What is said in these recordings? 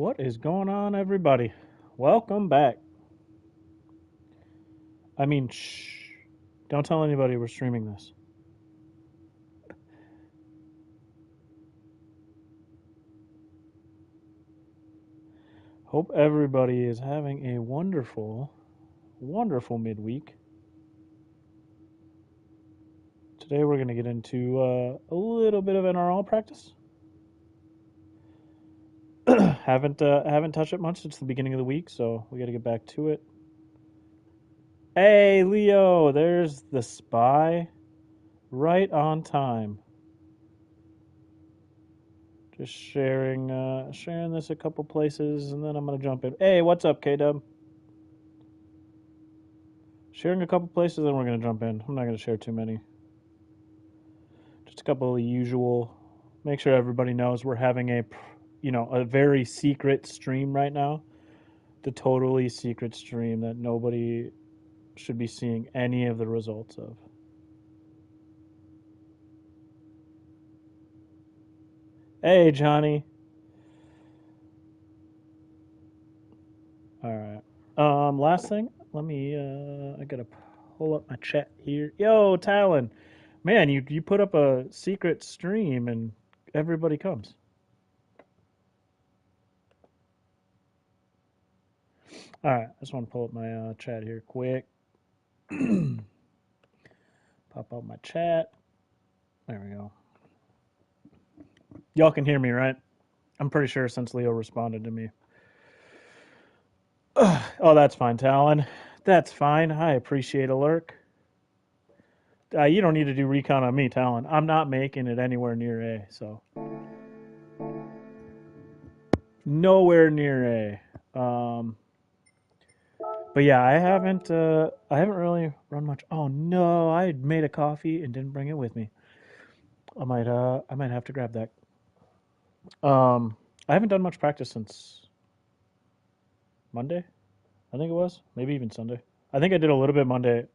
What is going on, everybody? Welcome back. I mean, shh. Don't tell anybody we're streaming this. Hope everybody is having a wonderful, wonderful midweek. Today we're going to get into a little bit of NRL practice. haven't touched it much since the beginning of the week, so we got to get back to it. Hey, Leo, there's the spy, right on time. Just sharing this a couple places, and then I'm gonna jump in. Hey, what's up, K-Dub? Sharing a couple places, then we're gonna jump in. I'm not gonna share too many. Just a couple of the usual. Make sure everybody knows we're having a very secret stream right now. The totally secret stream that nobody should be seeing any of the results of. Hey, Johnny. All right. Last thing, let me. I gotta pull up my chat here. Yo, Talon, man, you put up a secret stream and everybody comes. All right, I just want to pull up my chat here quick. Pop up my chat. There we go. Y'all can hear me, right? I'm pretty sure since Leo responded to me. Oh, that's fine, Talon. That's fine. I appreciate a lurk. You don't need to do recon on me, Talon. I'm not making it anywhere near A, so nowhere near A. But yeah, I haven't really run much. Oh no, I made a coffee and didn't bring it with me. I might have to grab that. I haven't done much practice since Monday. I think it was maybe even Sunday. I think I did a little bit Monday.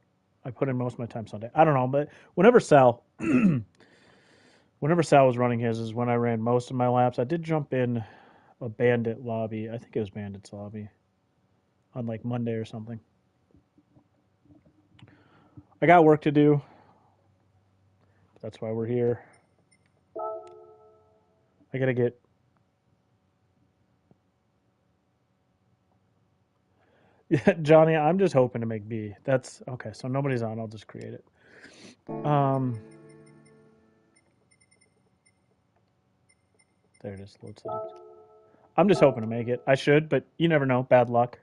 I put in most of my time Sunday. I don't know, but whenever Sal, whenever Sal was running his, is when I ran most of my laps. I did jump in a Bandit lobby. I think it was Bandit's lobby on like Monday or something. I got work to do. That's why we're here. I gotta get. Yeah, Johnny, I'm just hoping to make B. That's okay. So nobody's on. I'll just create it. There it is. Load settings. I'm just hoping to make it. I should, but you never know. Bad luck.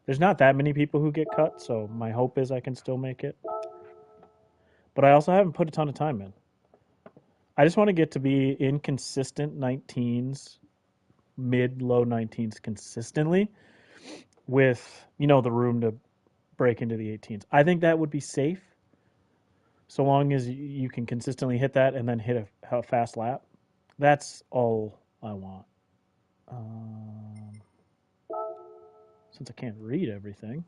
There's not that many people who get cut, so my hope is I can still make it. But I also haven't put a ton of time in. I just want to get to be in consistent 19s, mid low 19s consistently with, the room to break into the 18s. I think that would be safe so long as you can consistently hit that and then hit a fast lap. That's all I want. Since I can't read everything,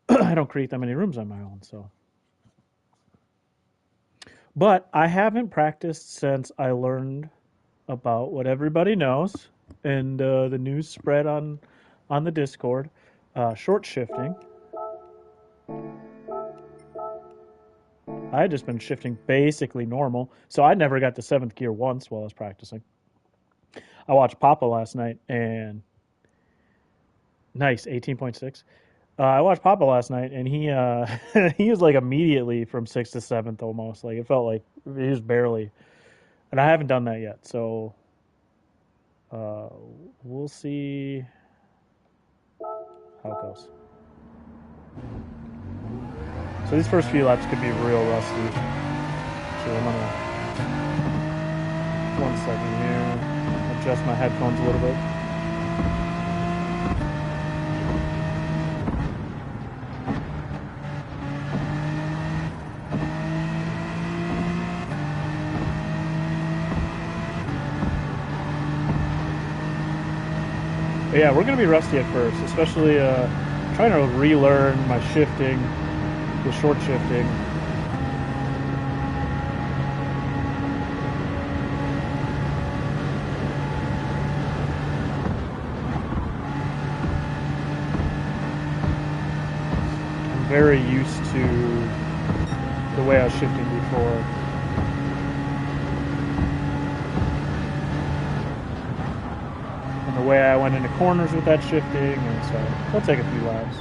I don't create that many rooms on my own, so. But I haven't practiced since I learned about what everybody knows and the news spread on the Discord, short shifting. I had just been shifting basically normal, so I never got to 7th gear once while I was practicing. I watched Papa last night, and nice 18.6. I watched Papa last night, and he he was like immediately from 6th to 7th almost. Like it felt like he was barely, and I haven't done that yet. So we'll see how it goes. So these first few laps could be real rusty. So I'm gonna 1 second here, adjust my headphones a little bit. But yeah, we're going to be rusty at first, especially trying to relearn my shifting, the short shifting. very used to the way I was shifting before. And the way I went into corners with that shifting, and so it'll take a few laps.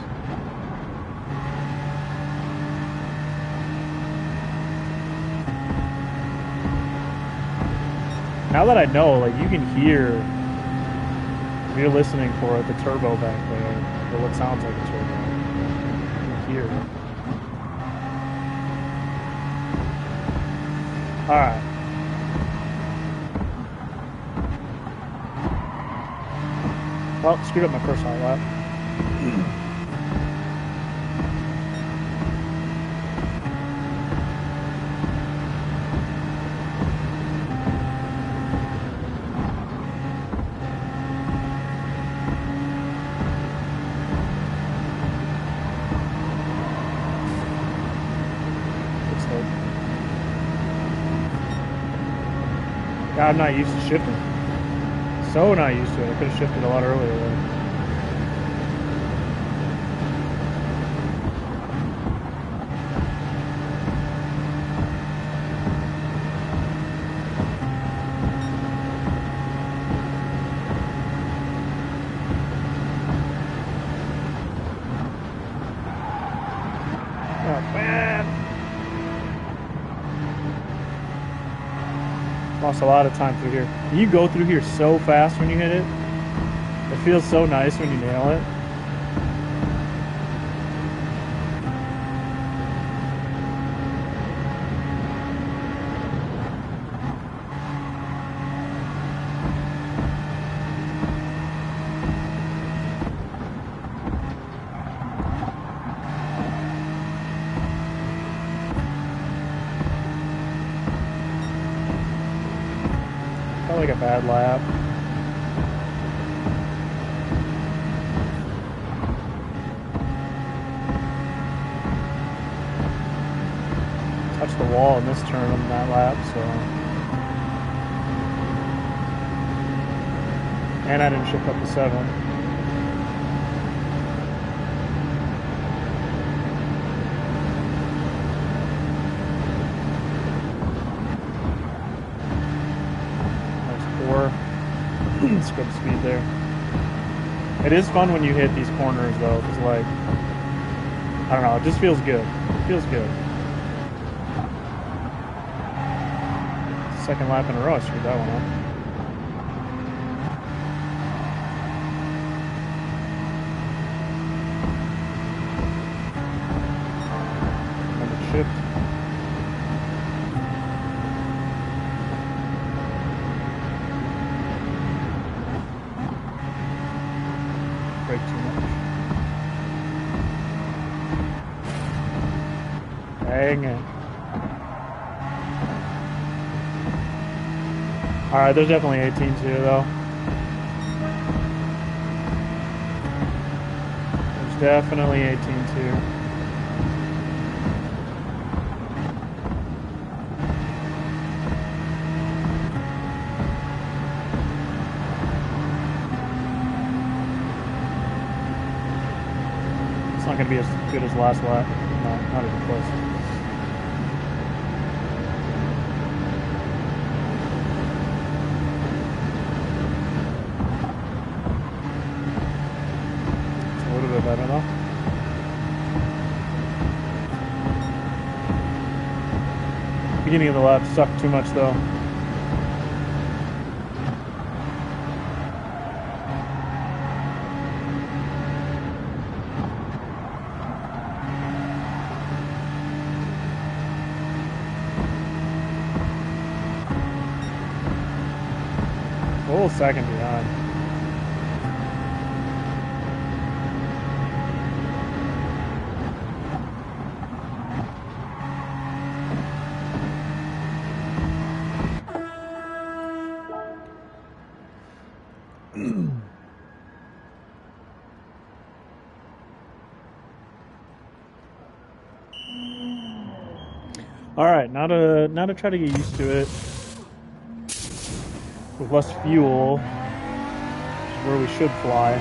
Now that I know, like, you can hear, if you're listening for it, the turbo back there, or what sounds like a turbo. You can hear it. Alright. Well, screwed up my first hot lap. God, I'm not used to shifting. So not used to it. I could have shifted a lot earlier though. Oh man. Lost a lot of time through here. You go through here so fast when you hit it. It feels so nice when you nail it. Felt like a bad lap. Touched the wall in this turn on that lap, so. And I didn't shift up to 7. Scrub speed there. It is fun when you hit these corners though, because like, I don't know, it just feels good. It feels good. Second lap in a row, I screwed that one up. Another shift. Too much. Dang it. Alright, there's definitely 18s here though. There's definitely 18s here. It's not going to be as good as last lap. No, not even close. It's a little bit better though. Beginning of the lap sucked too much though. A little second behind. All right, now to try to get used to it with less fuel, which is where we should fly.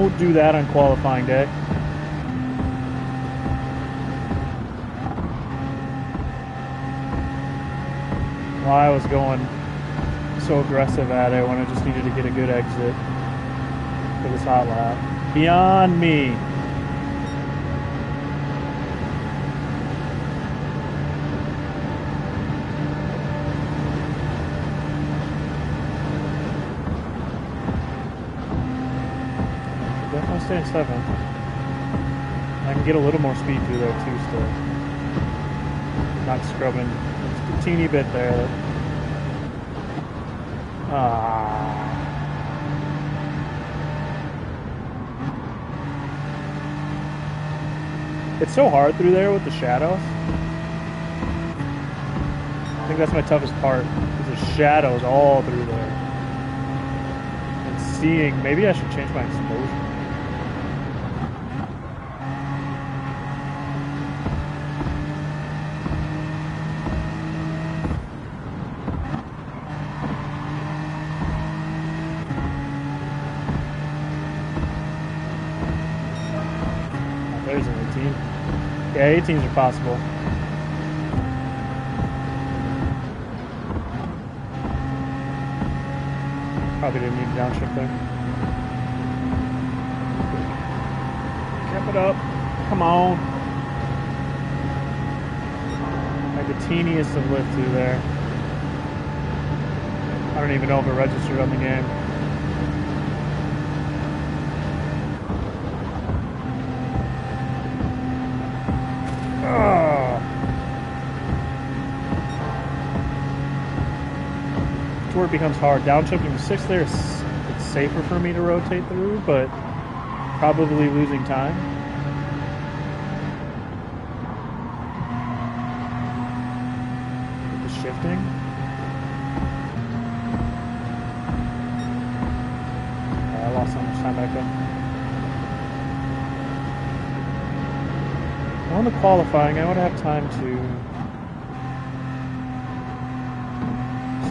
Don't do that on qualifying day. Well, I was going so aggressive at it when I just needed to get a good exit for this hot lap. Beyond me. Definitely stay in 7. I can get a little more speed through there too still. Not scrubbing. Just a teeny bit there. It's so hard through there with the shadows. I think that's my toughest part. There's shadows all through there. And seeing, maybe I should change my exposure. There's an 18. Yeah, 18s are possible. Probably didn't need to downshift there. Keep it up. Come on. Like the teeniest of lift through there. I don't even know if it registered on the game. Where it becomes hard. Downshifting to 6 there, it's safer for me to rotate through, but probably losing time. With the shifting. I lost so much time back there. On the qualifying, I would have time to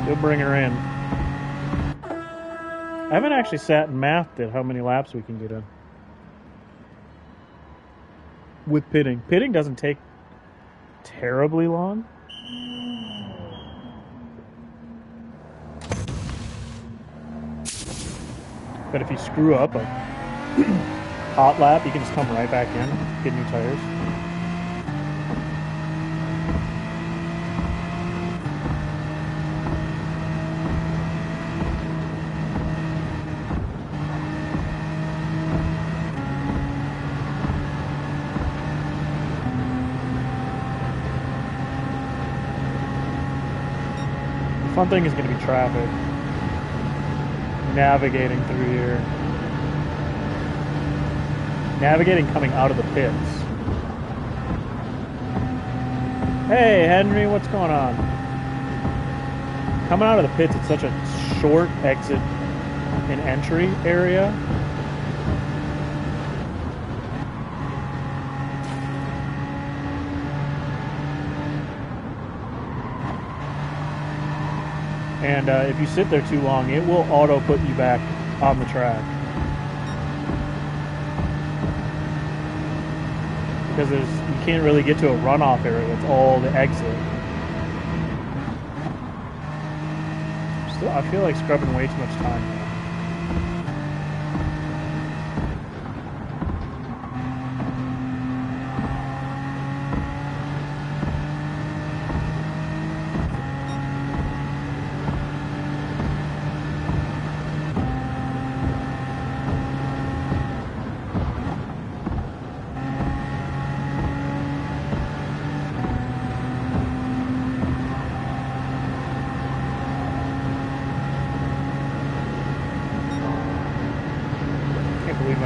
still bring her in. I haven't actually sat and mathed at how many laps we can get in. With pitting. Pitting doesn't take terribly long. But if you screw up a hot lap, you can just come right back in, get new tires. Fun thing is going to be traffic. Navigating through here. Navigating coming out of the pits. Hey, Henry, what's going on? Coming out of the pits, it's such a short exit and entry area. And if you sit there too long, it will auto put you back on the track. Because you can't really get to a runoff area. It's all the exit. Still, I feel like scrubbing way too much time.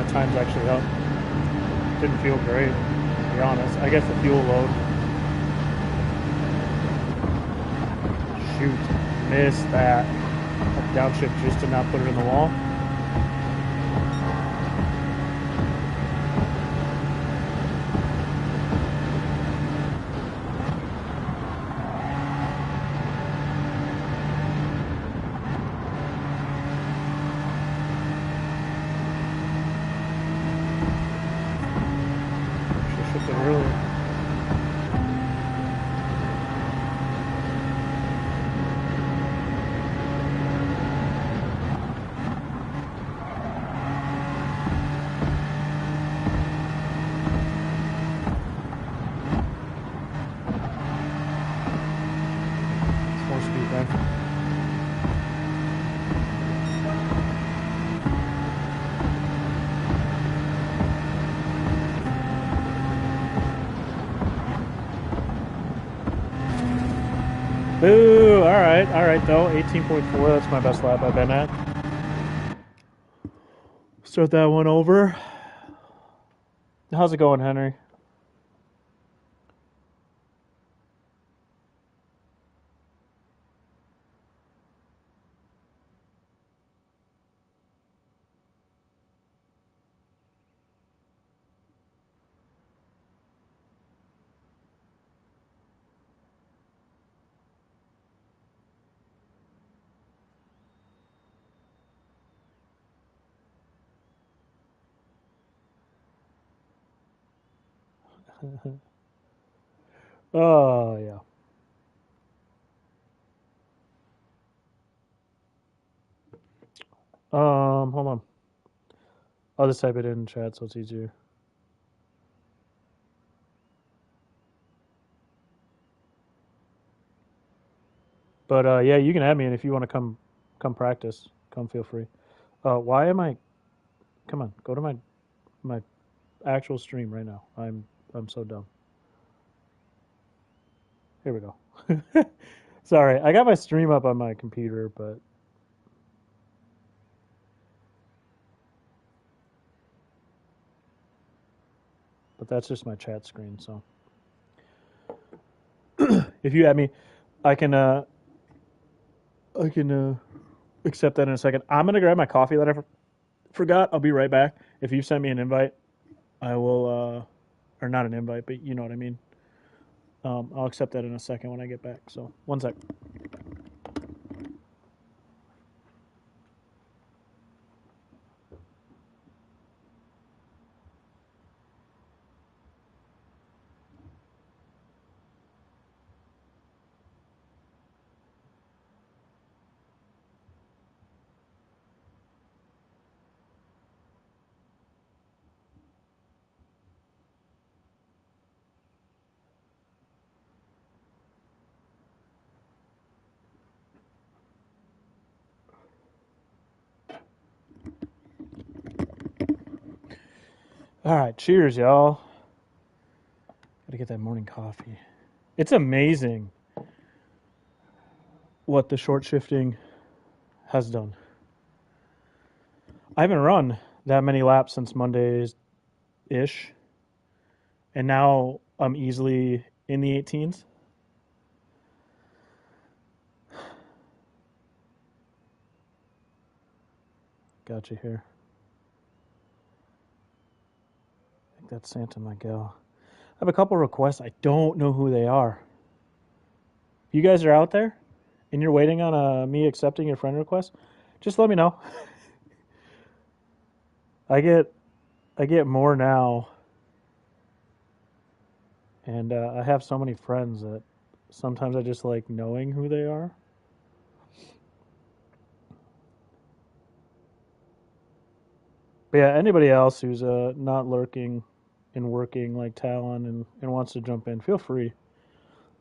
Time's actually up. Didn't feel great, to be honest. I guess the fuel load. Shoot, missed that. Downshift just did not put it in the wall. early. It's more speed, right? Boo! All right, though. 18.4, that's my best lap I've been at. Start that one over. How's it going, Henry? Oh, yeah. Hold on. I'll just type it in chat so it's easier. But yeah, you can add me, and if you want to come practice, come feel free. Why am I? Come on, go to my actual stream right now. I'm so dumb. Here we go. Sorry, I got my stream up on my computer, but that's just my chat screen. So if you add me, I can accept that in a second. I'm gonna grab my coffee that I forgot. I'll be right back. If you send me an invite, I will or not an invite, but you know what I mean. I'll accept that in a second when I get back. So one sec. All right, cheers, y'all. Gotta get that morning coffee. It's amazing what the short shifting has done. I haven't run that many laps since Mondays ish, and now I'm easily in the 18s. Got you here. I think that's Santa Miguel. I have a couple requests. I don't know who they are. If you guys are out there and you're waiting on me accepting your friend request, just let me know. I get more now, and I have so many friends that sometimes I just like knowing who they are. But yeah, anybody else who's not lurking and working like Talon and wants to jump in, feel free.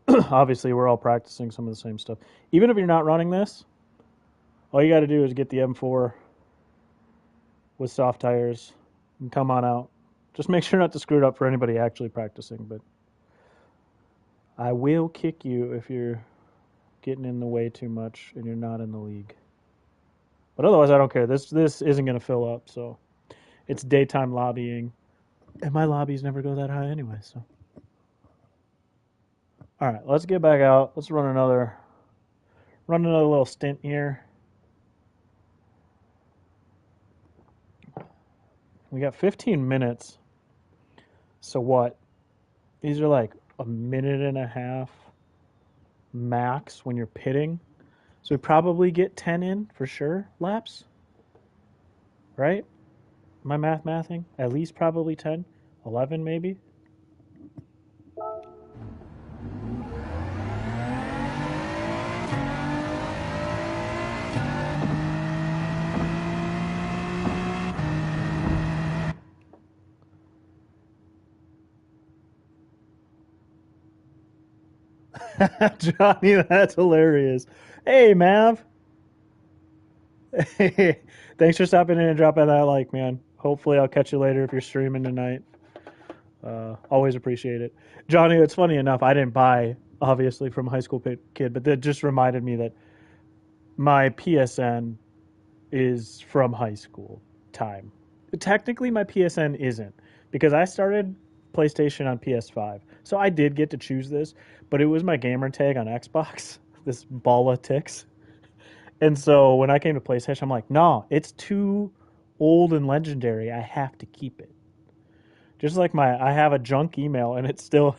Obviously, we're all practicing some of the same stuff. Even if you're not running this, all you got to do is get the M4 with soft tires and come on out. Just make sure not to screw it up for anybody actually practicing, but I will kick you if you're getting in the way too much and you're not in the league. But otherwise, I don't care. This isn't going to fill up, so it's daytime lobbying, and my lobbies never go that high anyway. So, all right, let's get back out. Let's run another little stint here. We got 15 minutes. So what? These are like a minute and a half max when you're pitting. So we probably get 10 in for sure laps. Right? Am I mathing? At least probably 10, 11 maybe. Johnny, that's hilarious. Hey, Mav. Hey, thanks for stopping in and dropping that like, man. Hopefully, I'll catch you later if you're streaming tonight. Always appreciate it. Johnny, it's funny enough, I didn't buy, obviously, from a high school kid, but that just reminded me that my PSN is from high school time. Technically, my PSN isn't because I started PlayStation on PS5. So I did get to choose this, but it was my gamer tag on Xbox, this ball of ticks. And so when I came to PlayStation, I'm like, no, it's too old and legendary. I have to keep it. Just like I have a junk email, and it's still,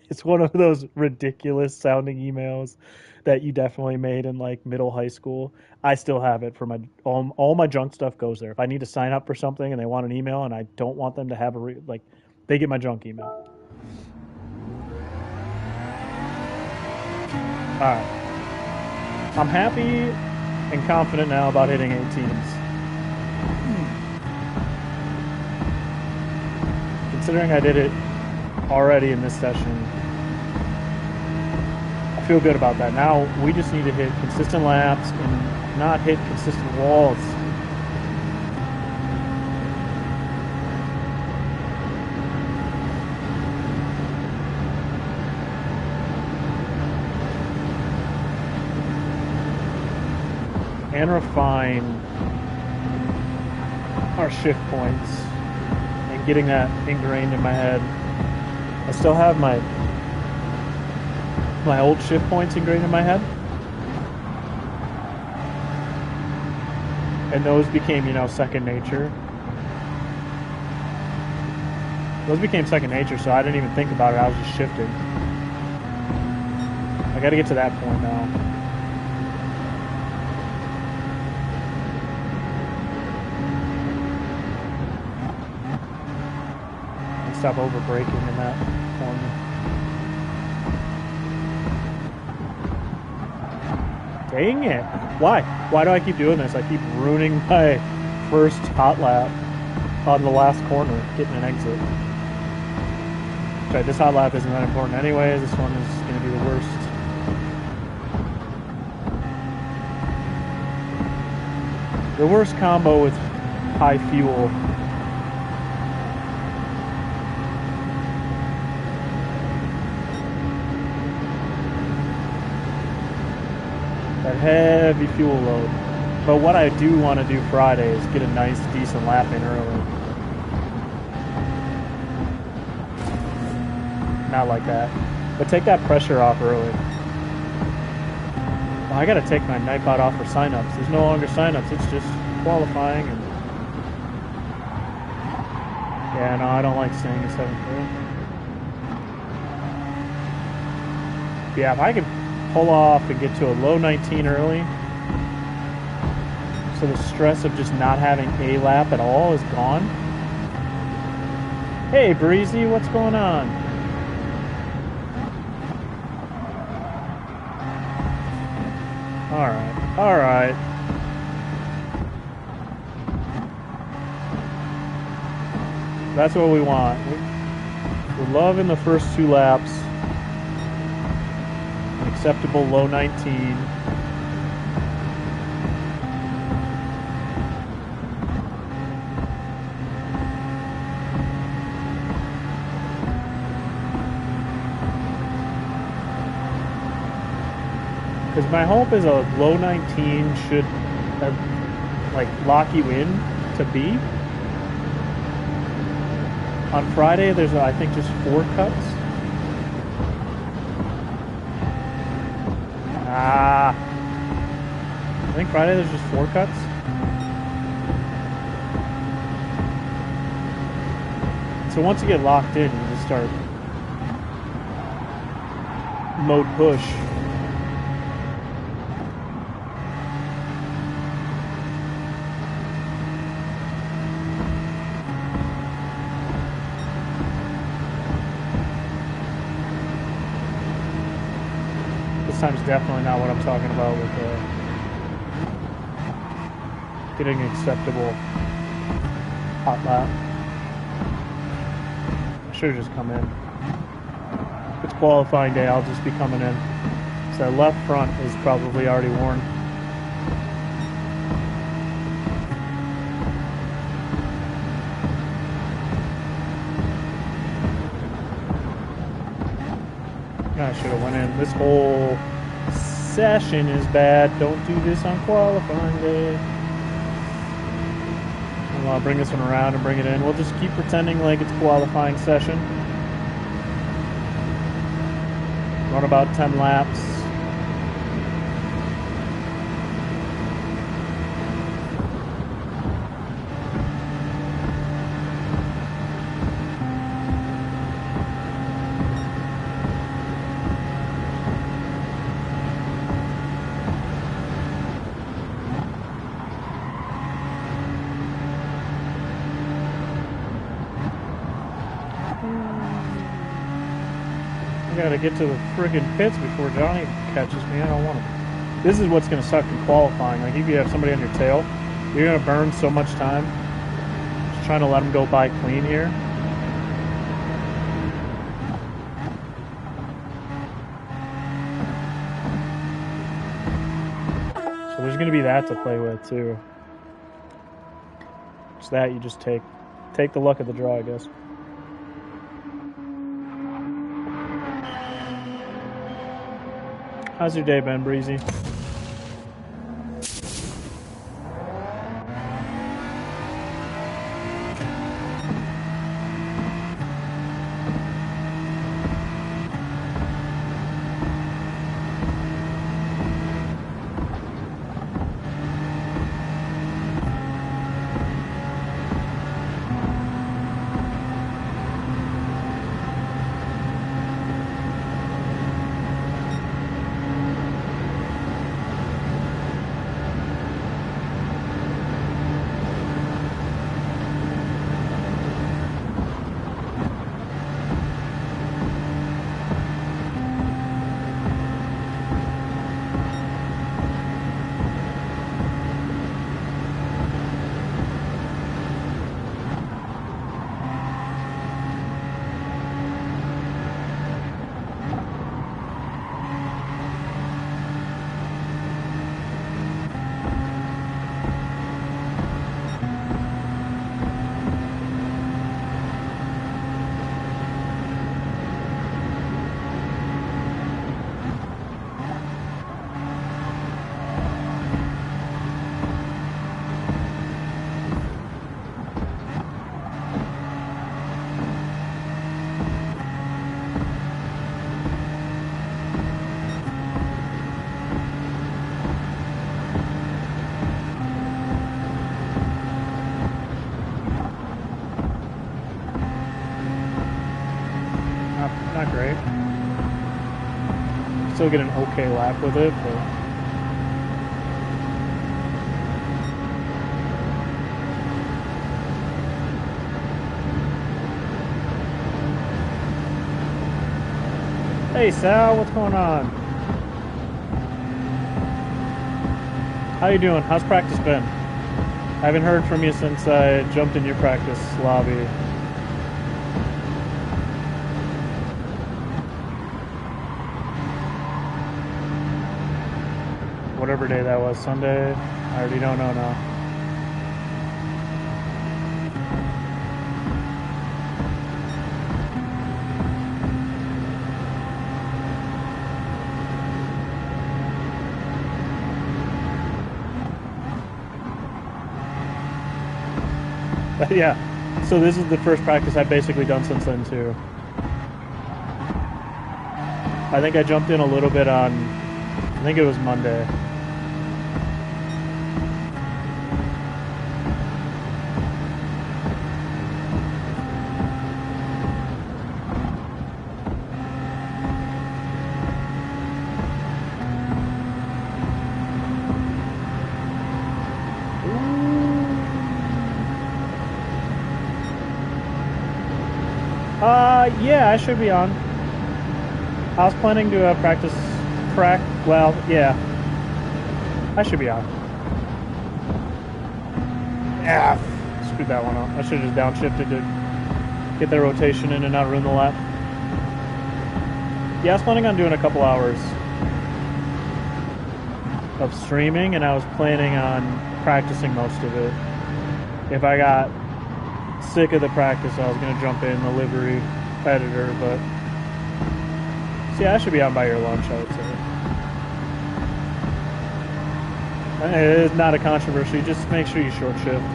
it's one of those ridiculous sounding emails that you definitely made in like middle high school. I still have it for my all my junk stuff goes there. If I need to sign up for something and they want an email, and I don't want them to have like, they get my junk email. All right, I'm happy and confident now about hitting 18s. Considering I did it already in this session, I feel good about that. Now we just need to hit consistent laps and not hit consistent walls. And refine our shift points and getting that ingrained in my head. I still have my old shift points ingrained in my head. And those became, second nature. Those became second nature, so I didn't even think about it. I was just shifting. I got to get to that point now. Stop over braking in that corner. Dang it. Why? Why do I keep doing this? I keep ruining my first hot lap on the last corner, getting an exit. Okay, this hot lap isn't that important anyways. This one is going to be the worst. The worst combo with high fuel. That heavy fuel load. But what I do want to do Friday is get a nice, decent lap in early. Not like that. But take that pressure off early. Well, I gotta take my Nightbot off for signups. There's no longer signups, it's just qualifying and yeah, no, I don't like staying in 7th grade. Yeah, if I can pull off and get to a low 19 early, so the stress of just not having a lap at all is gone. Hey Breezy, what's going on? Alright. That's what we want. We're loving the first 2 laps. Acceptable low 19. Because my hope is a low 19 should lock you in to B. On Friday, there's I think just 4 cuts. I think Friday there's just 4 cuts. So once you get locked in, you just start mode push. This time's definitely not what I'm talking about with getting acceptable hot lap. I should have just come in. it's qualifying day, I'll just be coming in. So that left front is probably already worn. I should have went in. This whole session is bad. Don't do this on qualifying day. I'll bring this one around and bring it in. We'll just keep pretending like it's qualifying session. Run about 10 laps. I gotta get to the friggin' pits before Johnny catches me. I don't want to. This is what's gonna suck in qualifying. Like, if you have somebody on your tail, you're gonna burn so much time just trying to let them go by clean here. So there's gonna be that to play with too. It's that you just take the luck of the draw, I guess. How's your day been, Breezy? Not great. Still get an okay lap with it, but hey Sal, what's going on? How you doing? How's practice been? I haven't heard from you since I jumped in your practice lobby. Whatever day that was, Sunday, I already don't know now. Yeah, so this is the first practice I've basically done since then too. I think I jumped in a little bit on, I think it was Monday. Yeah, I should be on. I was planning to practice track. Well, yeah, I should be on. Yeah, screwed that one up. I should have just downshifted to get the rotation in and not ruin the lap. Yeah, I was planning on doing a couple hours of streaming, and I was planning on practicing most of it. If I got sick of the practice, I was going to jump in the livery editor, but see, I should be out by your lunch, I would say. It's not a controversy, just make sure you short shift.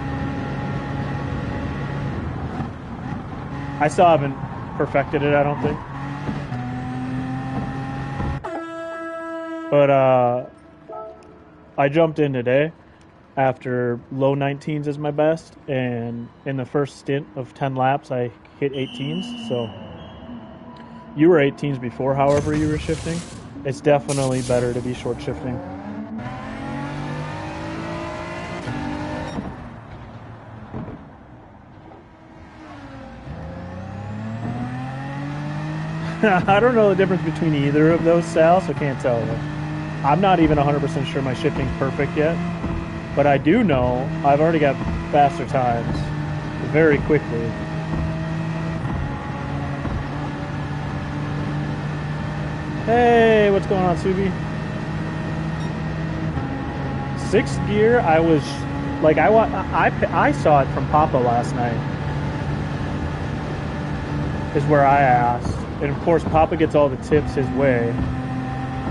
I still haven't perfected it, I don't think. But I jumped in today after low 19s is my best, and in the first stint of 10 laps, I hit 18s. So you were 18s before, however, you were shifting. It's definitely better to be short shifting. I don't know the difference between either of those, Sal, so can't tell you. I'm not even 100% sure my shifting's perfect yet, but I do know I've already got faster times very quickly. Hey, what's going on, Subi? Sixth gear, I was like, I saw it from Papa last night. Is where I asked, and of course Papa gets all the tips his way,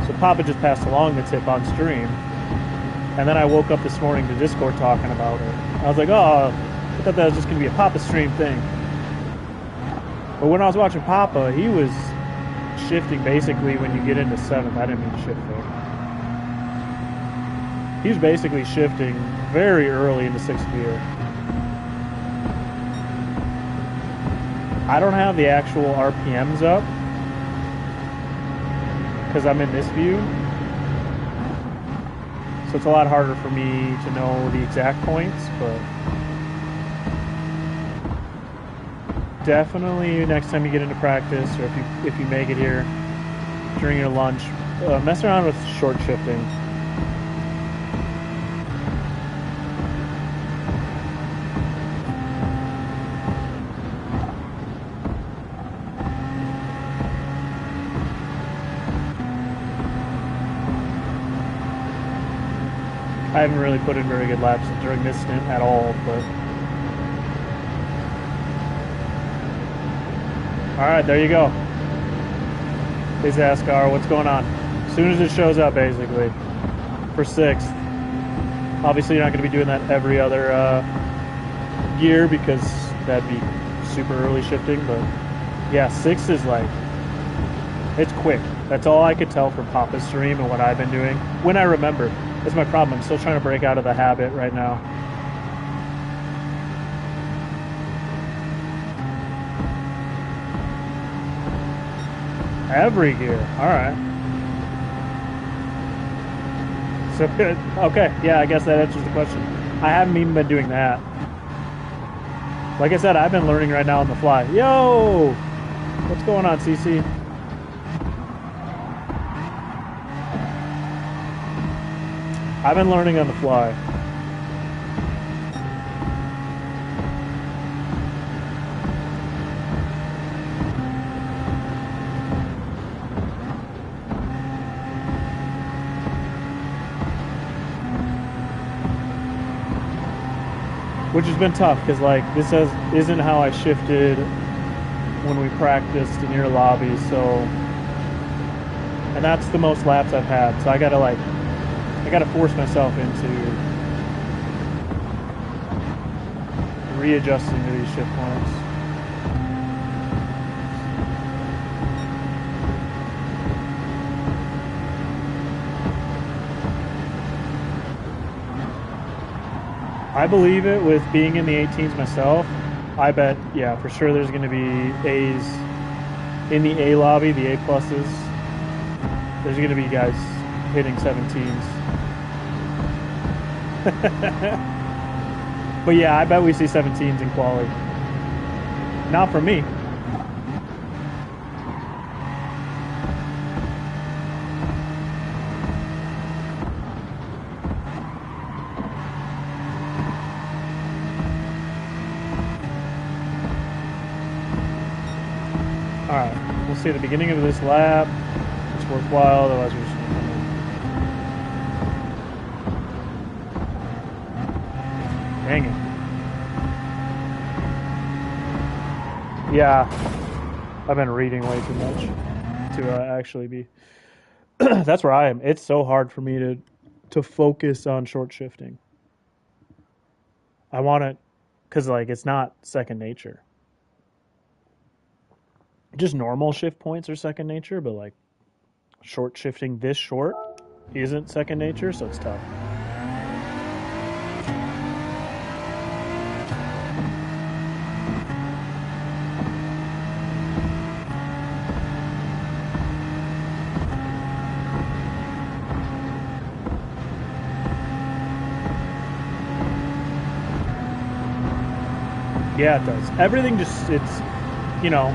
so Papa just passed along the tip on stream. And then I woke up this morning to Discord talking about it. I was like, oh, I thought that was just gonna be a Papa stream thing. But when I was watching Papa, he was shifting basically when you get into 7th. I didn't mean to shift there. He was basically shifting very early into 6th gear. I don't have the actual RPMs up because I'm in this view. So it's a lot harder for me to know the exact points, but definitely next time you get into practice, or if you make it here during your lunch, mess around with short shifting. I haven't really put in very good laps during this stint at all, but all right, there you go. Please ask R, what's going on? As soon as it shows up, basically, for 6th. Obviously, you're not going to be doing that every other gear because that'd be super early shifting, but yeah, 6th is like, it's quick. That's all I could tell from Papa's stream and what I've been doing. When I remember. That's my problem. I'm still trying to break out of the habit right now. Every gear. All right. So, okay. Yeah, I guess that answers the question. I haven't even been doing that. Like I said, I've been learning right now on the fly. Yo! What's going on, CC? I've been learning on the fly. Which has been tough, because like this isn't how I shifted when we practiced in your lobby, so, and that's the most laps I've had, so I gotta force myself into readjusting to these shift points. I believe it with being in the 18s myself. I bet, yeah, for sure there's going to be A's in the A lobby, the A pluses. There's going to be guys hitting 17s. But yeah, I bet we see 17s in quali. Not for me. All right, we'll see at the beginning of this lap. It's worthwhile, otherwise we're just gonna come in. Dang it. Yeah, I've been reading way too much to actually be. That's where I am. It's so hard for me to focus on short shifting. I want it because like it's not second nature. Just normal shift points are second nature, but like short shifting this short isn't second nature, so it's tough. Yeah, it does. Everything just, it's, you know,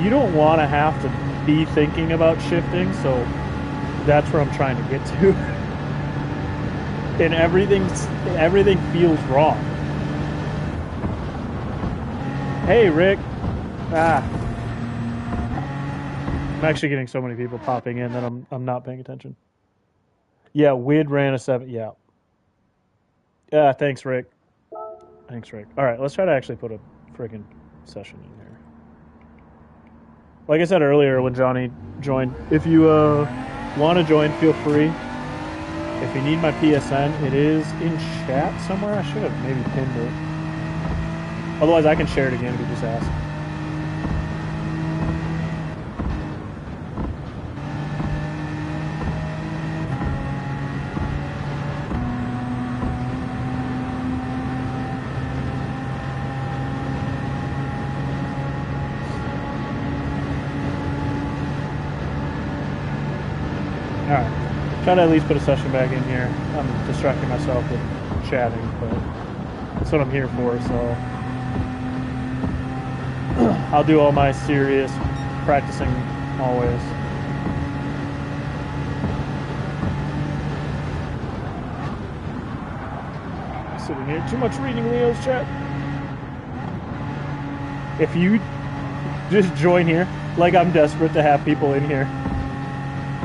you don't want to have to be thinking about shifting, so that's where I'm trying to get to. And everything feels wrong. Hey, Rick. Ah. I'm actually getting so many people popping in that I'm not paying attention. Yeah, Wid ran a 7. Yeah. Yeah, thanks, Rick. Thanks, Rick. All right, let's try to actually put a friggin' session in here. Like I said earlier when Johnny joined, if you want to join, feel free. If you need my PSN, it is in chat somewhere. I should have maybe pinned it. Otherwise, I can share it again if you just ask. All right. Try to at least put a session back in here. I'm distracting myself with chatting, but that's what I'm here for, so I'll do all my serious practicing always. Sitting here, too much reading Leo's chat. If you just join here, like I'm desperate to have people in here.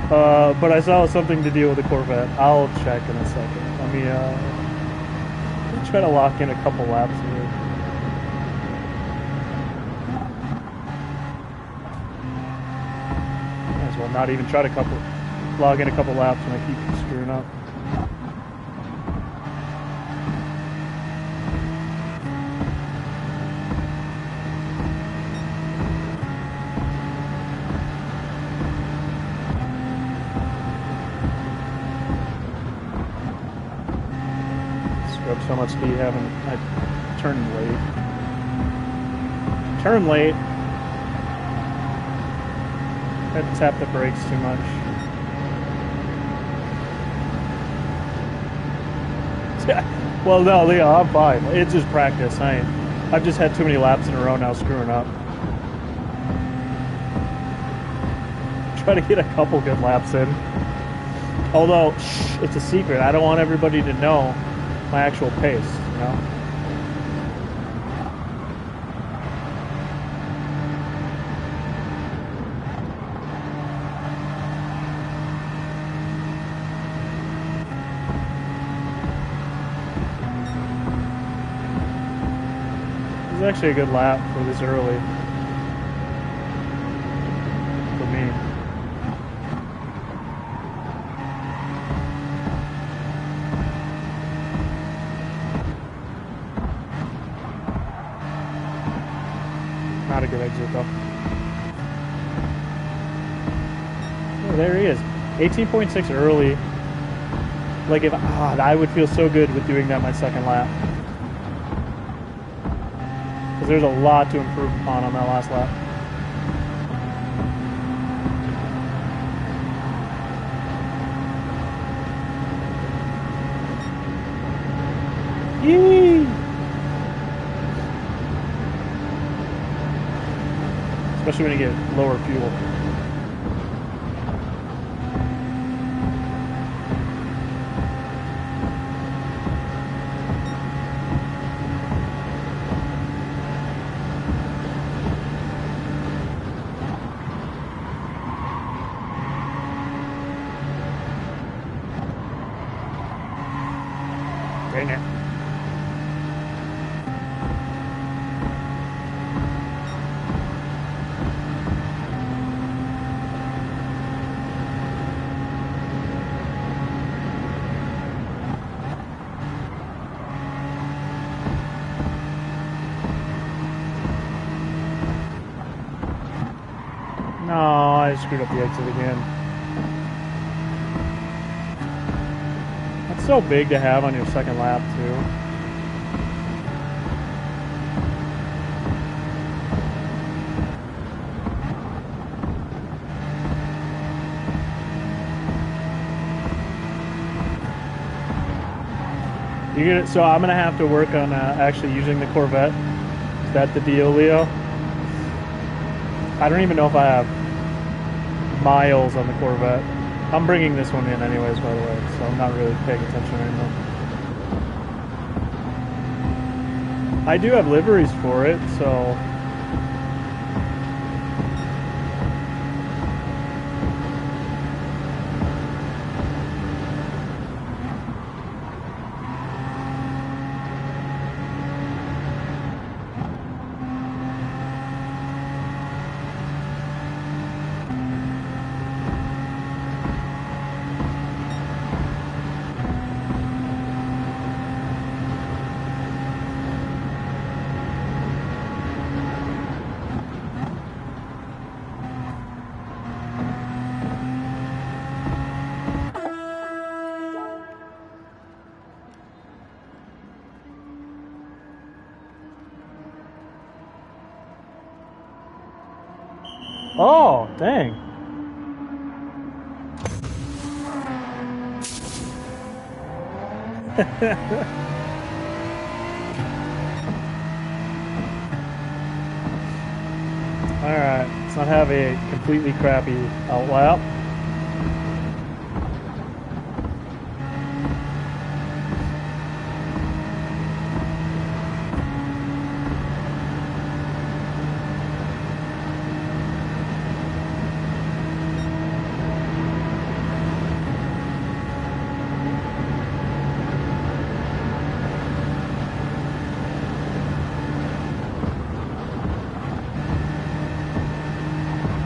But I saw something to deal with the Corvette. I'll check in a second. Let me try to lock in a couple laps here. Might as well not even try to log in a couple laps when I keep screwing up. So much speed having I turned late. Turn late. Had to tap the brakes too much. Well, no, Leo, I'm fine. It's just practice. I've just had too many laps in a row now screwing up. Try to get a couple good laps in. Although, it's a secret. I don't want everybody to know my actual pace, you know? This is actually a good lap for this early. For me. Not a good exit though. Oh, there he is. 18.6 early. Like if I would feel so good with doing that my second lap. Because there's a lot to improve upon on that last lap. Yee! Especially when you get lower fuel. No, I screwed up the exit again. That's so big to have on your second lap, too. So I'm gonna have to work on actually using the Corvette. Is that the deal, Leo? I don't even know if I have miles on the Corvette. I'm bringing this one in anyways, by the way, so I'm not really paying attention anymore. I do have liveries for it, so... Oh, dang. Alright, let's not have a completely crappy outlap.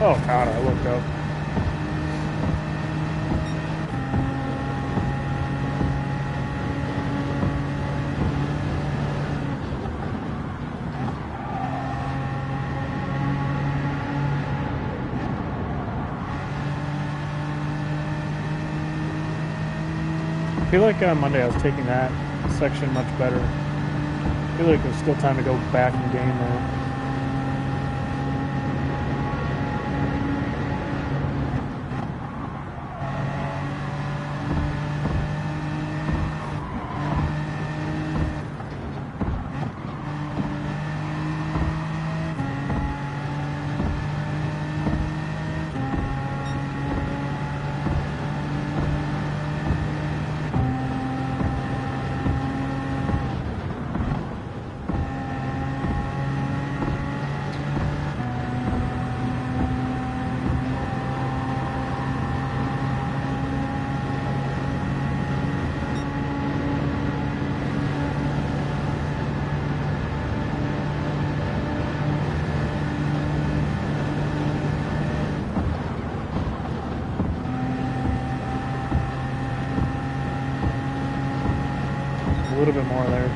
Oh god, I looked up. I feel like on Monday I was taking that section much better. I feel like there's still time to go back and gain that. A little bit more there.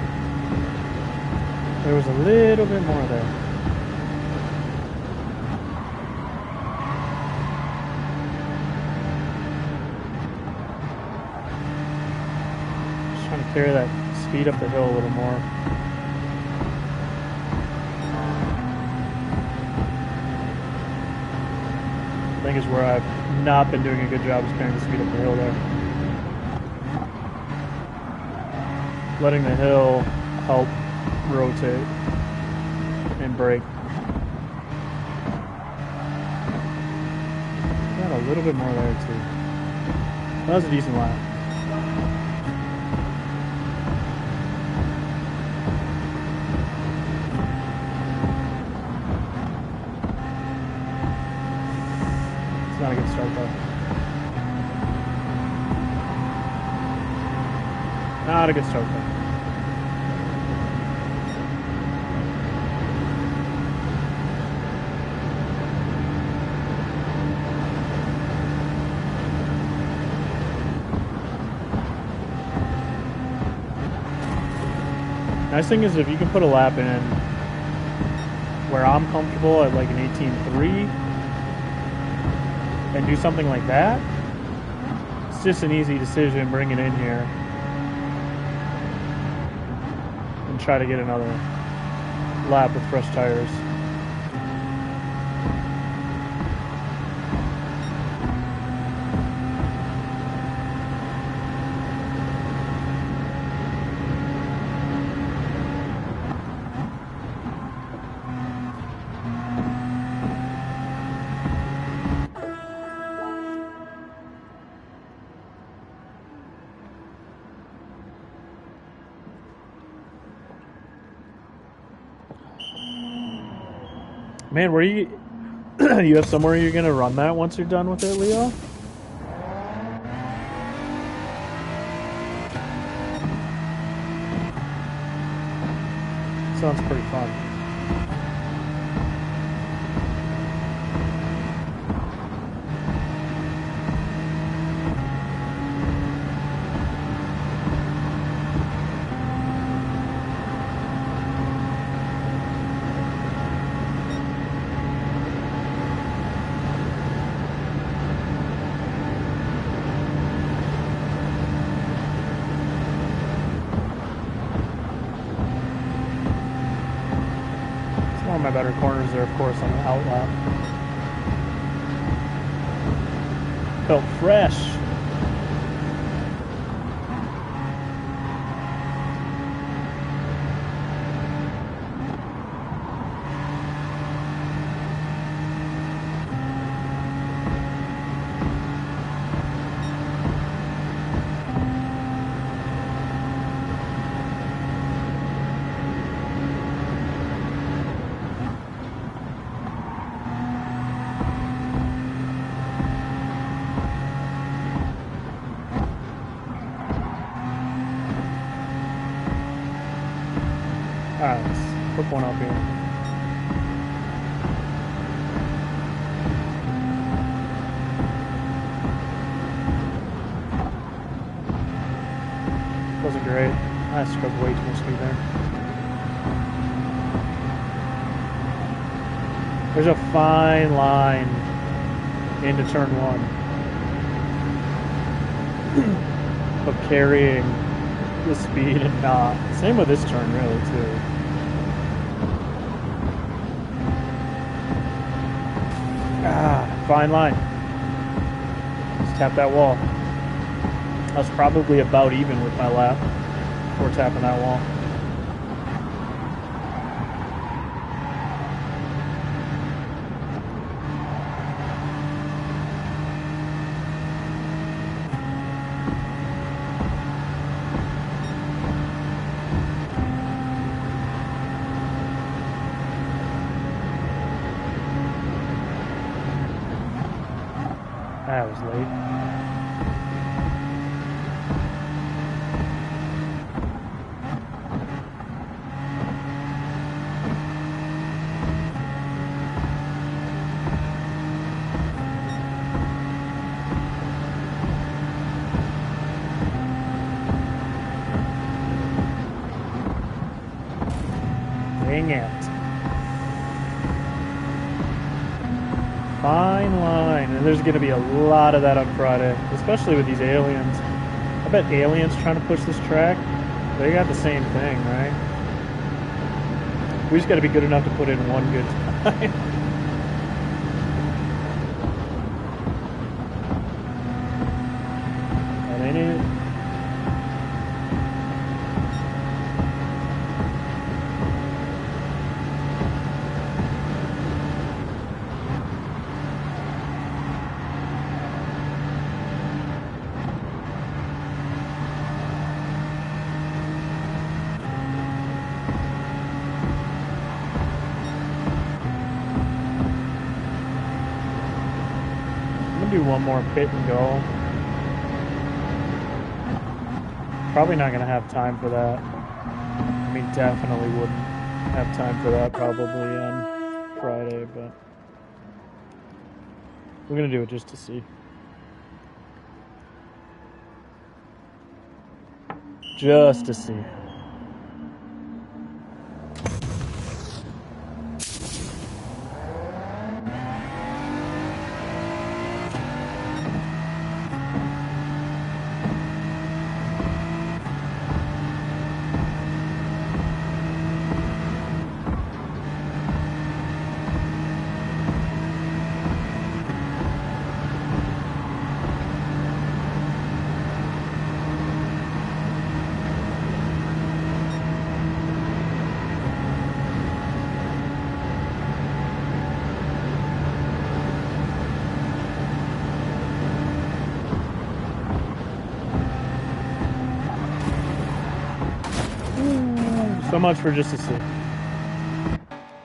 There was a little bit more there. Just trying to carry that speed up the hill a little more. I think is where I've not been doing a good job is carrying the speed up the hill there. Letting the hill help rotate and brake. Got a little bit more there too. That was a decent lap. It's not a good start though. Not a good start though. Nice thing is if you can put a lap in where I'm comfortable at like an 18.3, and do something like that, it's just an easy decision. Bring it in here and try to get another lap with fresh tires. Man, where you you have somewhere you're gonna run that once you're done with it, Leo? Sounds pretty fun. One of my better corners there, of course, on the outlap. Felt fresh. Alright, let's hook one up here. Wasn't great. I scrubbed way too much speed there. There's a fine line into turn one of carrying the speed and not. Same with this turn, really, too. Fine line. Just tap that wall. I was probably about even with my lap before tapping that wall. I was late. Dang it. Fine line, and there's going to be a lot of that on Friday, especially with these aliens. I bet aliens trying to push this track, they got the same thing, right? We just got to be good enough to put in one good time. That ain't it. Do one more pit and go. Probably not going to have time for that. I mean, definitely wouldn't have time for that probably on Friday, but we're going to do it just to see. Just to see. So much for just a seat.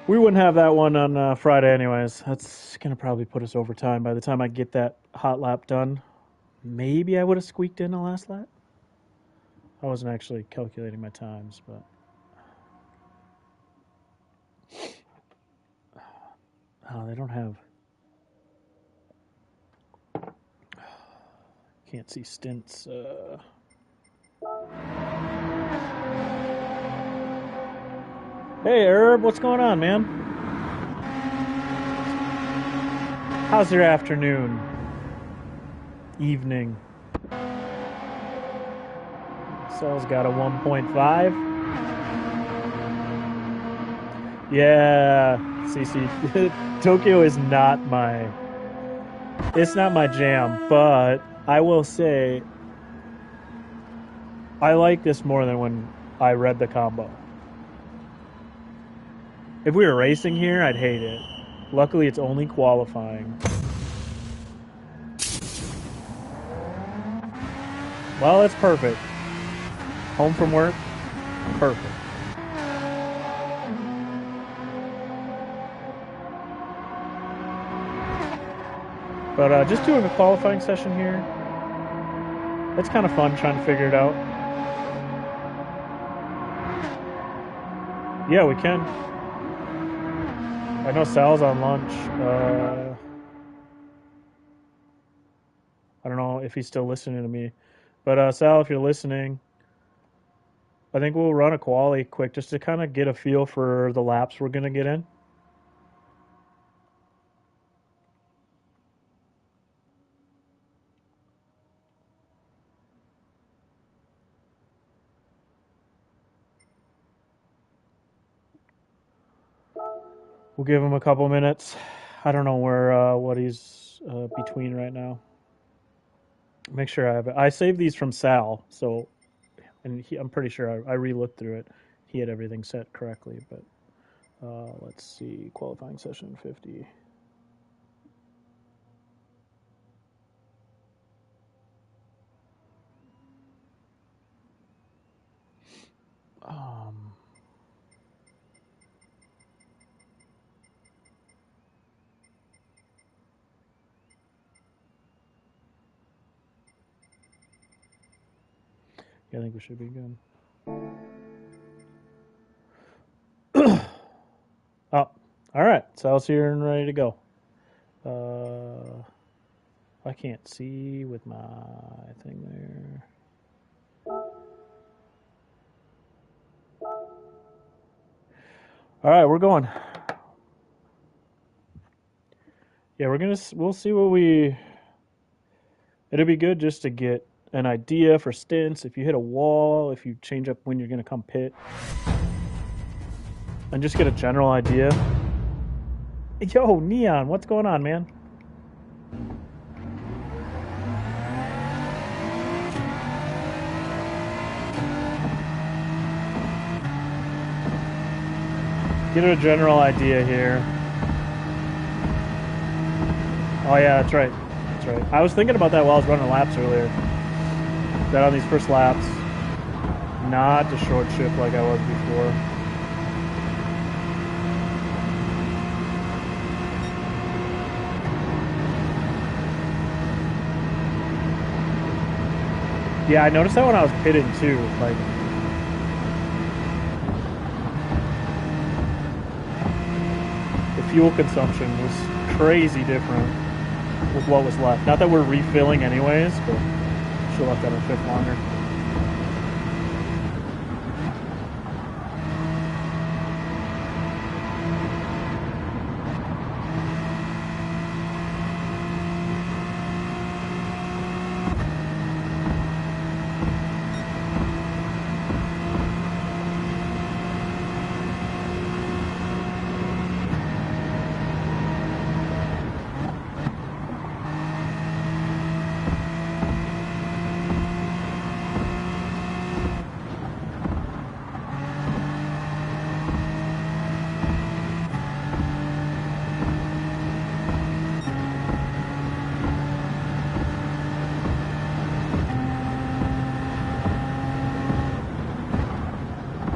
We wouldn't have that one on Friday anyways. That's going to probably put us over time. By the time I get that hot lap done, maybe I would have squeaked in the last lap. I wasn't actually calculating my times, but... Oh, they don't have... Can't see stints. Hey, Herb, what's going on, man? How's your afternoon? Evening? Cell's got a 1.5. Yeah, CC. Tokyo is not my... It's not my jam, but I will say I like this more than when I read the combo. If we were racing here, I'd hate it. Luckily, it's only qualifying. Well, it's perfect. Home from work, perfect. But just doing a qualifying session here, it's kind of fun trying to figure it out. Yeah, we can. I know Sal's on lunch. I don't know if he's still listening to me. But Sal, if you're listening, I think we'll run a quali quick just to kind of get a feel for the laps we're going to get in. We'll give him a couple minutes. I don't know where what he's between right now. Make sure I have it. I saved these from Sal, so and I'm pretty sure I re-looked through it. He had everything set correctly, but let's see. Qualifying session 50. Yeah, I think we should be good. Oh, all right. Sal's here and ready to go. I can't see with my thing there. All right, we're going. Yeah, we'll see what we... It'll be good just to get an idea for stints, if you hit a wall, if you change up when you're going to come pit. And just get a general idea. Yo, Neon, what's going on, man? Get a general idea here. Oh yeah, that's right. That's right. I was thinking about that while I was running laps earlier. That on these first laps, not to short shift like I was before. Yeah, I noticed that when I was pitting too. Like, the fuel consumption was crazy different with what was left. Not that we're refilling anyways, but should have left that on fifth longer.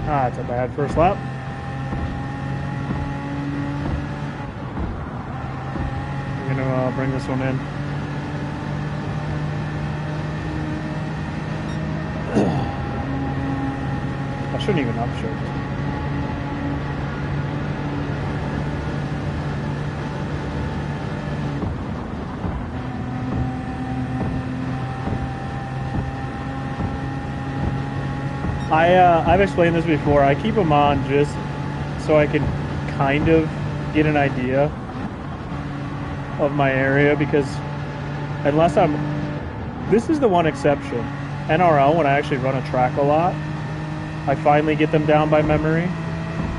Ah, it's a bad first lap. I'm gonna bring this one in. I shouldn't even upshift. I've explained this before. I keep them on just so I can kind of get an idea of my area, because unless I'm... This is the one exception. NRL, when I actually run a track a lot, I finally get them down by memory.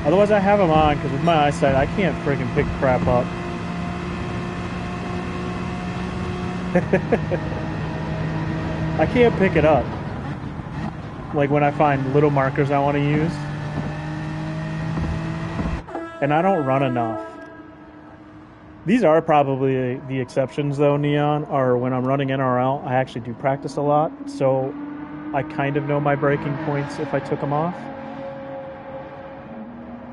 Otherwise, I have them on because with my eyesight, I can't friggin' pick crap up. I can't pick it up. Like when I find little markers I want to use. And I don't run enough. These are probably the exceptions though, Neon, are when I'm running NRL, I actually do practice a lot. So I kind of know my braking points if I took them off.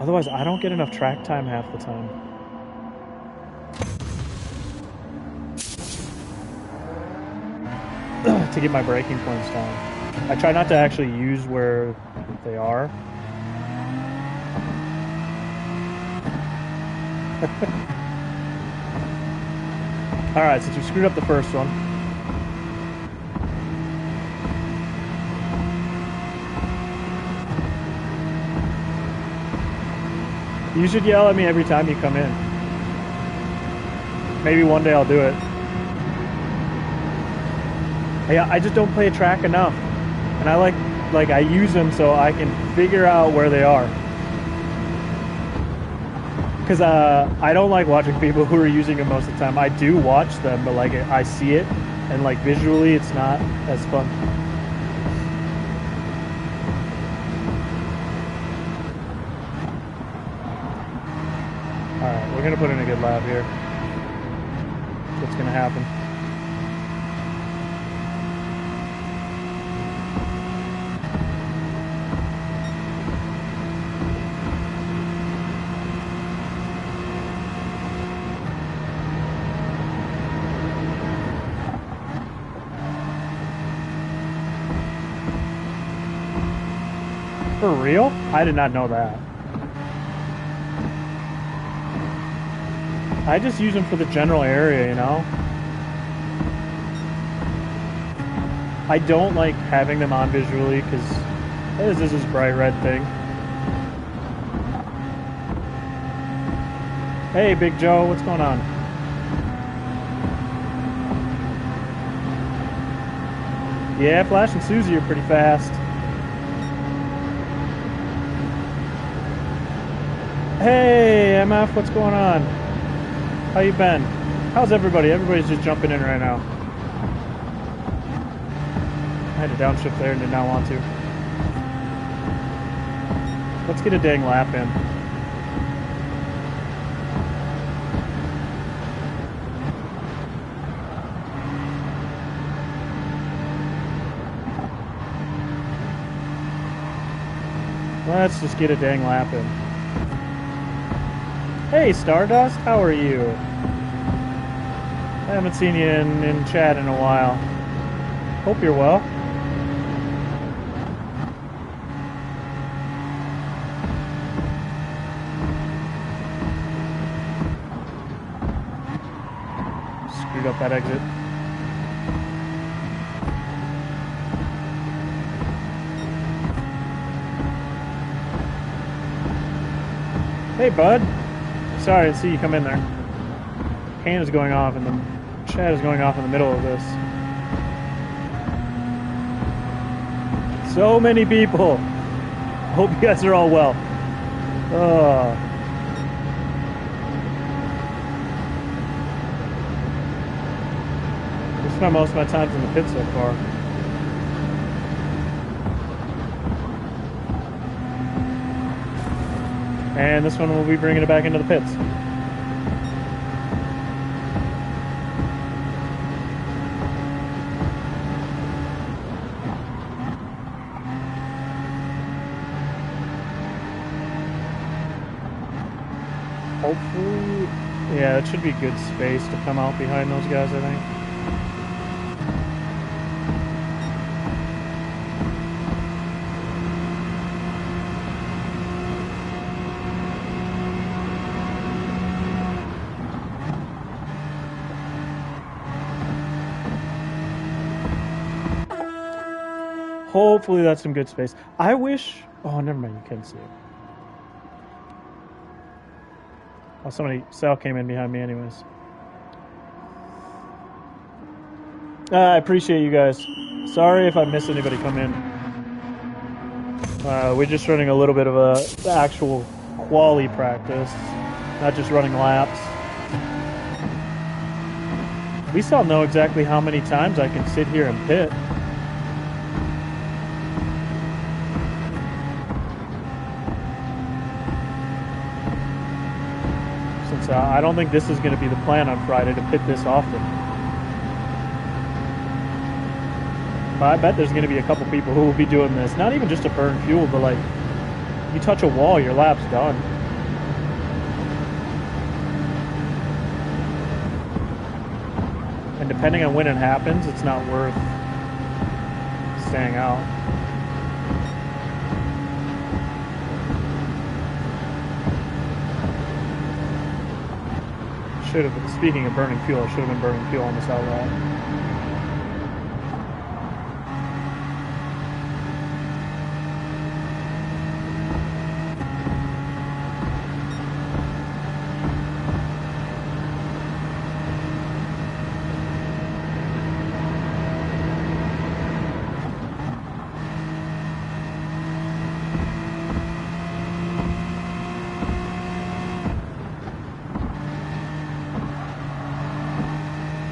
Otherwise, I don't get enough track time half the time. To get my braking points down. I try not to actually use where they are. Alright, since we screwed up the first one. You should yell at me every time you come in. Maybe one day I'll do it. Yeah, I just don't play a track enough. And I like I use them so I can figure out where they are. Because I don't like watching people who are using them most of the time. I do watch them, but like I see it, and like visually it's not as fun. Alright, we're gonna put in a good lap here. That's what's gonna happen. For real? I did not know that. I just use them for the general area, you know? I don't like having them on visually because this is this bright red thing. Hey, Big Joe, what's going on? Yeah, Flash and Susie are pretty fast. Hey, MF, what's going on? How you been? How's everybody? Everybody's just jumping in right now. I had to downshift there and did not want to. Let's get a dang lap in. Let's just get a dang lap in. Hey, Stardust, how are you? I haven't seen you in chat in a while. Hope you're well. Screwed up that exit. Hey, bud. Sorry to see you come in there. Hand is going off and the chat is going off in the middle of this. So many people. Hope you guys are all well. I spent most of my time in the pit so far. And this one will be bringing it back into the pits. Hopefully, yeah, it should be good space to come out behind those guys, I think. Hopefully that's some good space. I wish... Oh, never mind, you can't see it. Oh, Sal came in behind me anyways. I appreciate you guys. Sorry if I miss anybody come in. We're just running a little bit of a actual quali practice, not just running laps. At least I'll know exactly how many times I can sit here and pit. Since I don't think this is going to be the plan on Friday to pit this often. I bet there's going to be a couple people who will be doing this, not even just to burn fuel, but like, you touch a wall, your lap's done. And depending on when it happens, it's not worth staying out. Should have been, speaking of burning fuel, I should have been burning fuel on this out lap.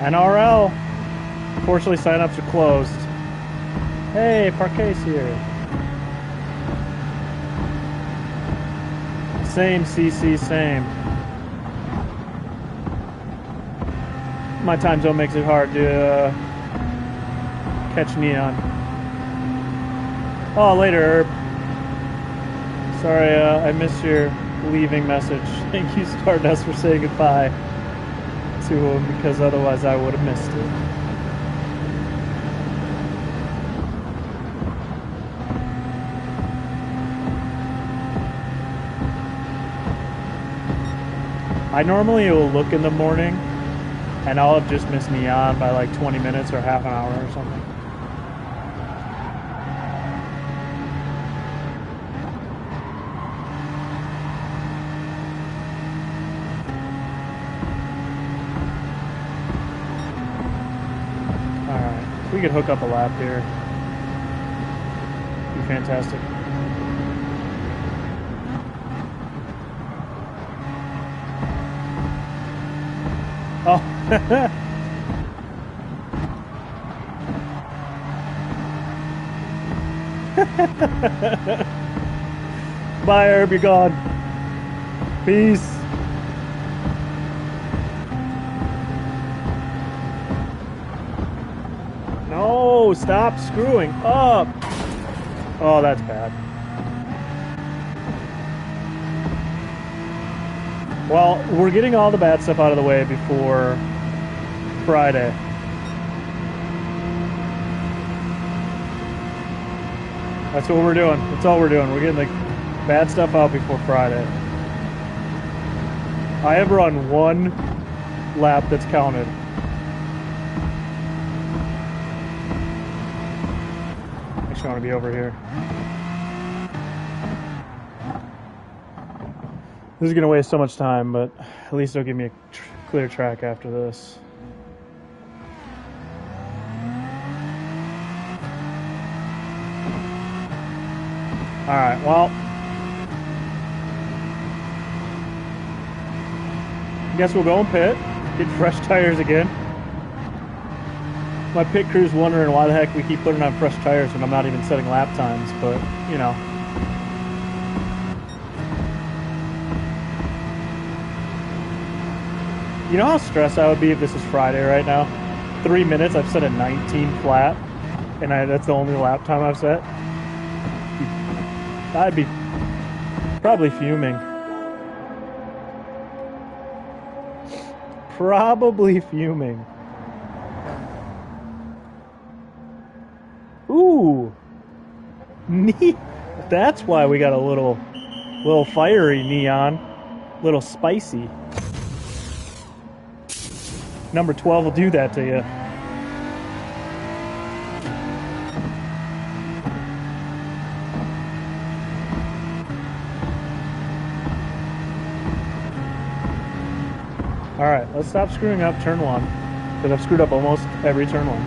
NRL. Unfortunately, sign-ups are closed. Hey, Parquet's here. Same, CC, same. My time zone makes it hard to catch Neon. Oh, later, Herb. Sorry, I missed your leaving message. Thank you, Stardust, for saying goodbye to him, because otherwise I would have missed it. I normally will look in the morning and I'll have just missed Neon by like 20 minutes or half an hour or something. We could hook up a lap here. Be fantastic. Oh. Bye, Herb, you're gone. Peace. No, stop screwing up. Oh, that's bad. Well, we're getting all the bad stuff out of the way before Friday. That's what we're doing. That's all we're doing. We're getting the bad stuff out before Friday. I have run one lap that's counted. I want to be over here. This is going to waste so much time, but at least it'll give me a clear track after this. Alright, well, I guess we'll go and pit, get fresh tires again. My pit crew's wondering why the heck we keep putting on fresh tires when I'm not even setting lap times, but, you know. You know how stressed I would be if this was Friday right now? 3 minutes, I've set a 19 flat, and that's the only lap time I've set. I'd be probably fuming. Probably fuming. Ooh. Neat. That's why we got a little fiery neon. Little spicy. Number 12 will do that to you. Alright, let's stop screwing up turn one. Because I've screwed up almost every turn one.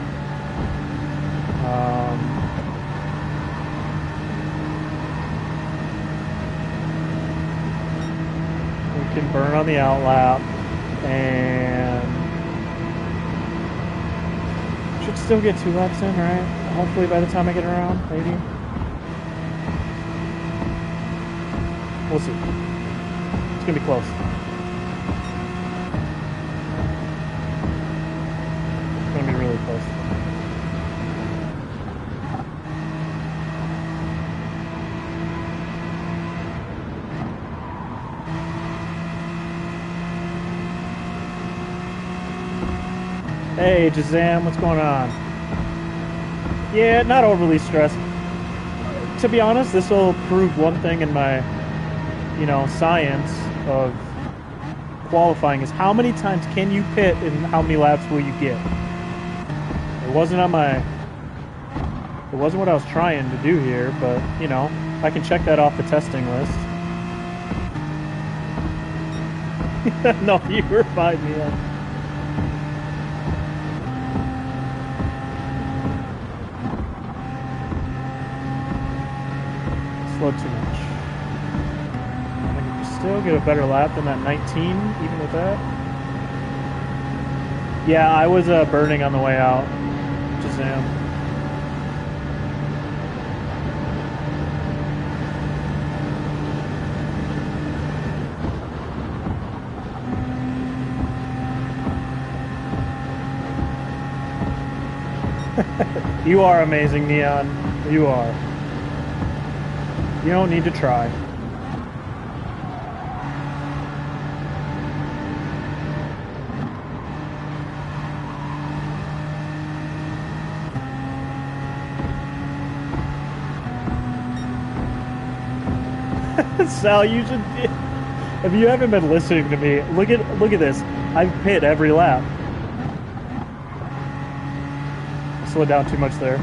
We can burn on the outlap. And should still get 2 laps in, right? Hopefully by the time I get around, maybe. We'll see. It's gonna be close. It's gonna be really close. Hey, Jazam, what's going on? Yeah, not overly stressed. To be honest, this will prove one thing in my, science of qualifying is how many times can you pit and how many laps will you get? It wasn't what I was trying to do here, but, I can check that off the testing list. No, you were fine, man. Slowed too much. I can still get a better lap than that 19, even with that. Yeah, I was burning on the way out. Shazam. You are amazing, Neon. You are. You don't need to try. Sal, you should. If you haven't been listening to me, look at this. I've pit every lap. I slowed down too much there.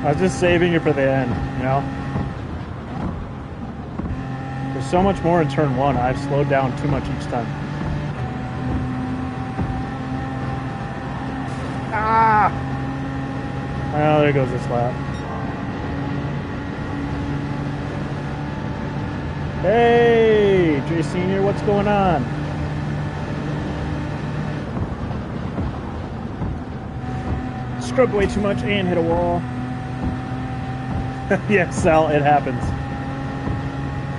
I was just saving it for the end, There's so much more in turn one. I've slowed down too much each time. Ah! Oh, there goes this lap. Hey, Jay Senior, what's going on? Scrubbed way too much and hit a wall. Yeah, Sal, it happens.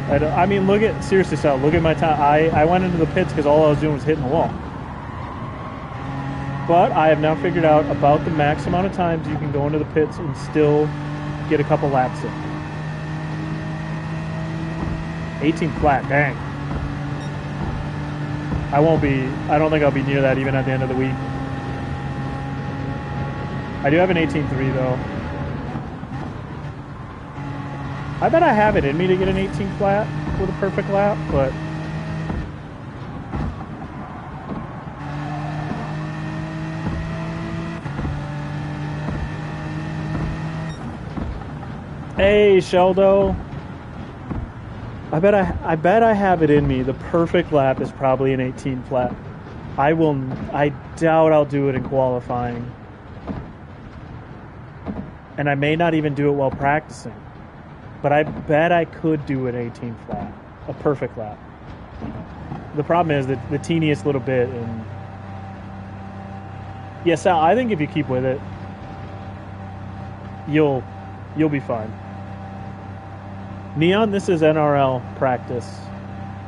I mean, seriously, Sal, look at my time. I went into the pits because all I was doing was hitting the wall. But I have now figured out about the max amount of times you can go into the pits and still get a couple laps in. 18 flat, dang. I don't think I'll be near that even at the end of the week. I do have an 18.3 though. I bet I have it in me to get an 18 flat with a perfect lap, but hey, Sheldo. I bet I have it in me. The perfect lap is probably an 18 flat. I doubt I'll do it in qualifying. And I may not even do it while practicing. But I bet I could do an 18 flat, a perfect lap. The problem is that the teeniest little bit, and yeah, Sal, I think if you keep with it, you'll be fine. Neon, this is NRL practice.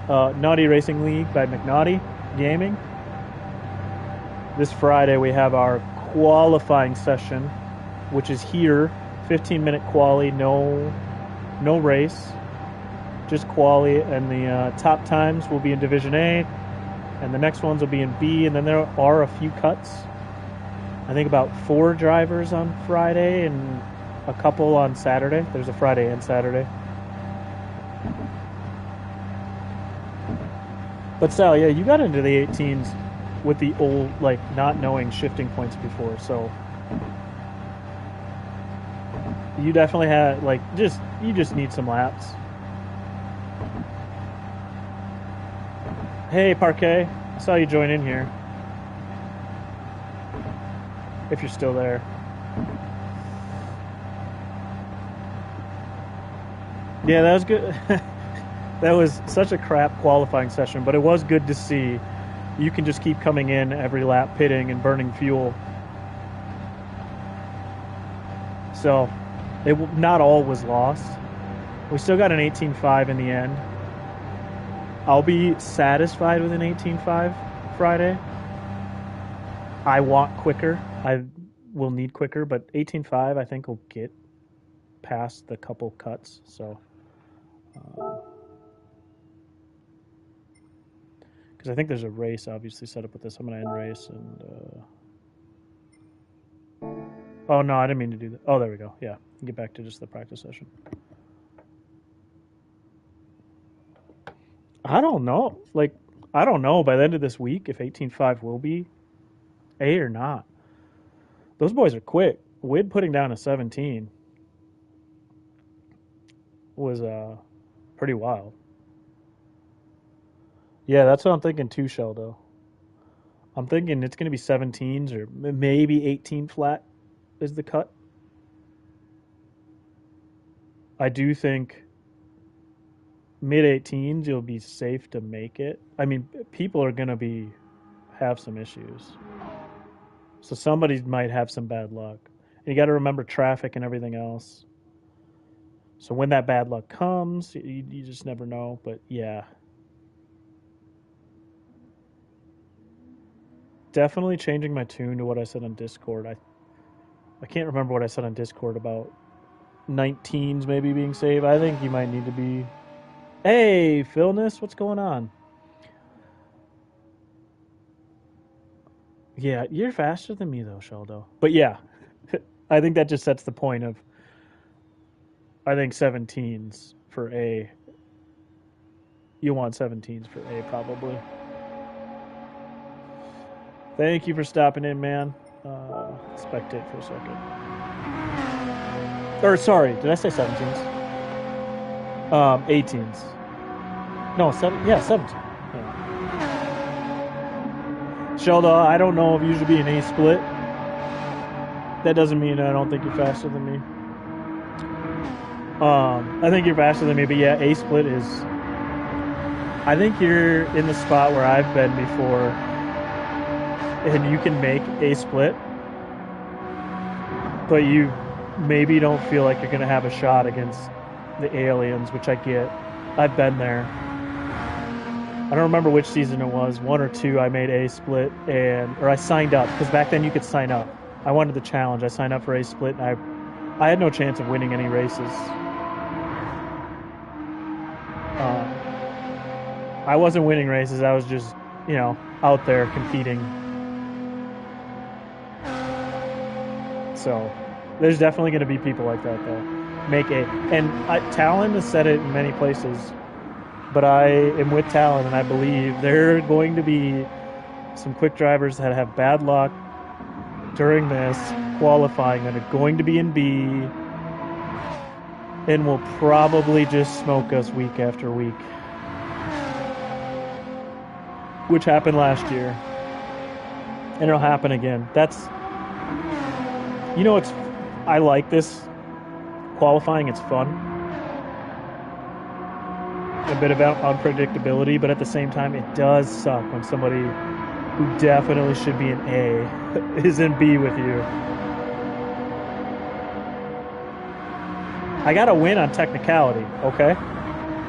Naughty Racing League by McNaughty Gaming. this Friday we have our qualifying session, which is here, 15-minute quali, no race, just quali, and the top times will be in Division A, and the next ones will be in B, and then there are a few cuts. I think about 4 drivers on Friday and a couple on Saturday. There's a Friday and Saturday. But Sal, yeah, you got into the 18s with the old, like, not knowing shifting points before, so you definitely had, like, you just need some laps. Hey, Parquet, I saw you join in here. If you're still there. Yeah, that was good. That was such a crap qualifying session, but it was good to see. You can just keep coming in every lap, pitting and burning fuel. So, not all was lost. We still got an 18.5 in the end. I'll be satisfied with an 18.5 Friday. I want quicker. I will need quicker, but 18.5 I think will get past the couple cuts. So, because I think there's a race obviously set up with this. I'm going to end race and. Oh no, I didn't mean to do that. Oh, there we go. Yeah, get back to just the practice session. I don't know. Like, I don't know by the end of this week if 18.5 will be A or not. Those boys are quick. Wid putting down a 17 was pretty wild. Yeah, that's what I'm thinking too, Sheldo. I'm thinking it's going to be 17s or maybe 18 flat is the cut. I do think mid-18s you'll be safe to make it. I mean, people are going to have some issues. So somebody might have some bad luck. And you got to remember traffic and everything else. So when that bad luck comes, you just never know. But yeah. Definitely changing my tune to what I said on Discord. I can't remember what I said on Discord about 19s maybe being safe. I think you might need to be... Hey, Philness, what's going on? Yeah, you're faster than me, though, Sheldo. But yeah, I think that just sets the point of, I think 17s for A. You want 17s for A, probably. Thank you for stopping in, man. Spectate for a second. Or, sorry, did I say 17s? 18s. No, 17. Shelda, I don't know if you should be an A split. That doesn't mean I don't think you're faster than me. I think you're faster than me, but yeah, A split is... I think you're in the spot where I've been before, and you can make A split, but you maybe don't feel like you're going to have a shot against the aliens, which I get. I've been there. I don't remember which season it was, 1 or 2. I made A split, or I signed up, because back then you could sign up. I wanted the challenge. I signed up for A split, and I had no chance of winning any races. I wasn't winning races. I was just, out there competing. So there's definitely going to be people like that, though. Make A. And Talon has said it in many places, but I am with Talon, and I believe there are going to be some quick drivers that have bad luck during this qualifying that are going to be in B and will probably just smoke us week after week, which happened last year, and it'll happen again. I like this qualifying. It's fun. A bit of unpredictability, but at the same time, it does suck when somebody who definitely should be in A is in B with you. I got to win on technicality, okay?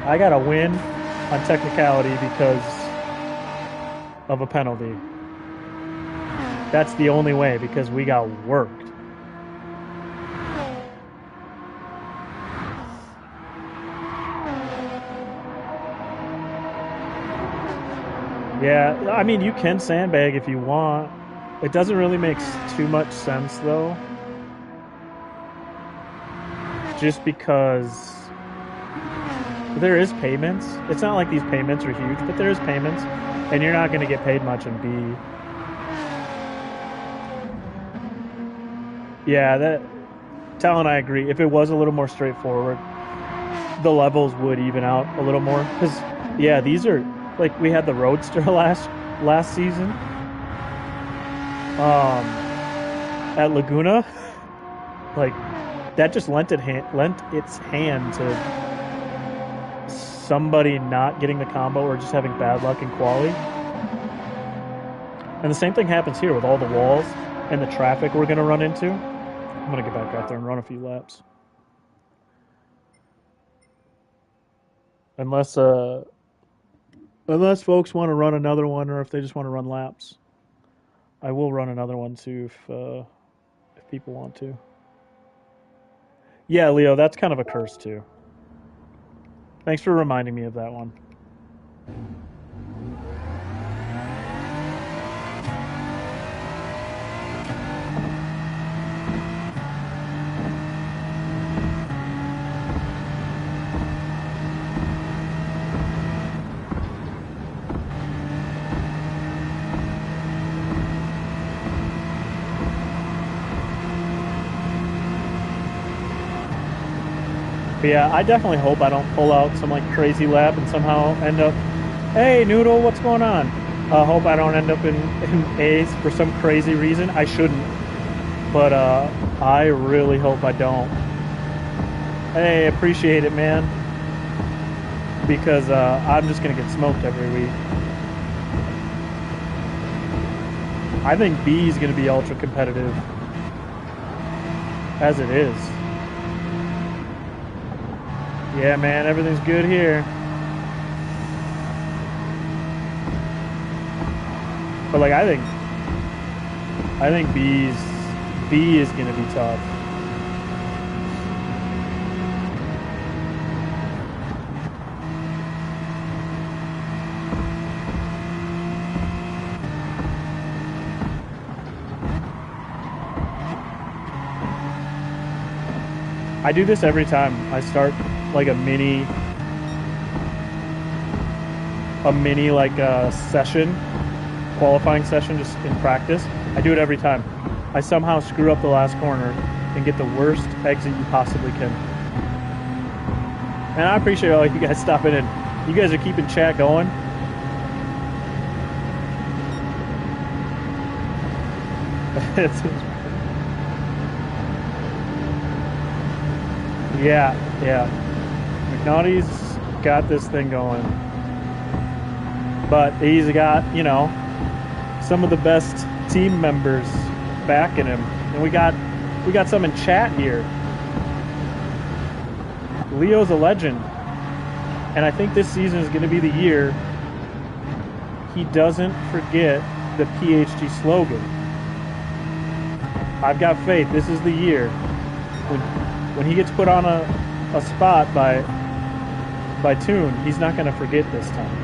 I got to win on technicality because of a penalty. That's the only way, because we got worked. Yeah, I mean, you can sandbag if you want. It doesn't really make too much sense, though. Just because there is payments. It's not like these payments are huge, but there is payments. And you're not going to get paid much in B. Yeah, that... Talon, I agree. If it was a little more straightforward, the levels would even out a little more. Because, yeah, these are... Like, we had the Roadster last season. At Laguna. Like, that just lent its hand to somebody not getting the combo or just having bad luck in quali. And the same thing happens here with all the walls and the traffic we're going to run into. I'm going to get back out there and run a few laps. Unless folks want to run another one, or if they just want to run laps. I will run another one too if people want to. Yeah, Leo, that's kind of a curse too. Thanks for reminding me of that one. But yeah, I definitely hope I don't pull out some like crazy lap and somehow end up, hey Noodle, what's going on? Hope I don't end up in A's for some crazy reason. I shouldn't, but I really hope I don't. Hey, appreciate it, man, because I'm just gonna get smoked every week. I think B is gonna be ultra competitive, as it is. Yeah, man, everything's good here. But like, I think B is gonna be tough. I do this every time I start like a mini like session, qualifying session, just in practice. I do it every time. I somehow screw up the last corner and get the worst exit you possibly can. And I appreciate all you guys stopping in. You guys are keeping chat going. Yeah. McNaughty's got this thing going. But he's got, you know, some of the best team members backing him. And we got some in chat here. Leo's a legend. And I think this season is going to be the year he doesn't forget the PhD slogan. I've got faith. This is the year when he gets put on a spot by Toon, he's not going to forget this time.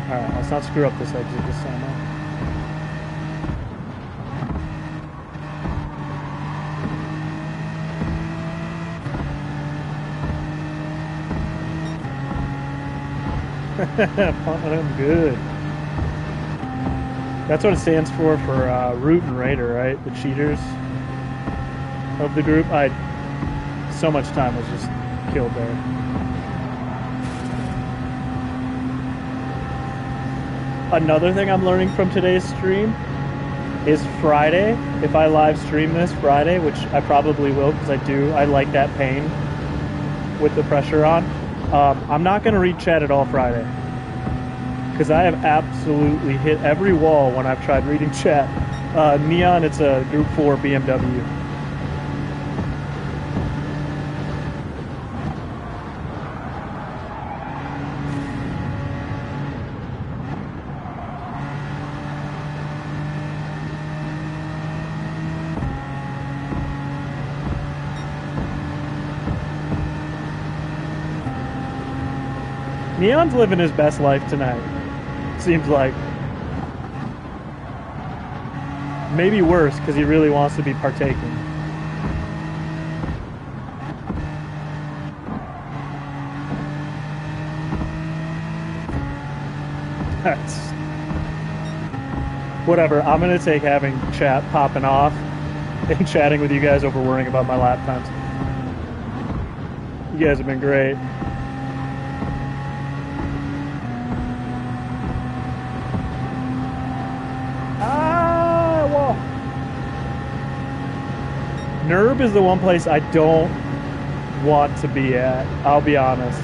All right, let's not screw up this exit this time. I'm good. That's what it stands for Root and Raider, right? The cheaters of the group. So much time was just killed there. Another thing I'm learning from today's stream is Friday. If I live stream this Friday, which I probably will because I like that pain with the pressure on. I'm not going to read chat at all Friday because I have absolutely hit every wall when I've tried reading chat. Neon, it's a Group 4 BMW. Neon's living his best life tonight. Seems like. Maybe worse, because he really wants to be partaking. That's... Whatever, I'm going to take having chat popping off and chatting with you guys over worrying about my lap times. You guys have been great. Nerb is the one place I don't want to be at, I'll be honest.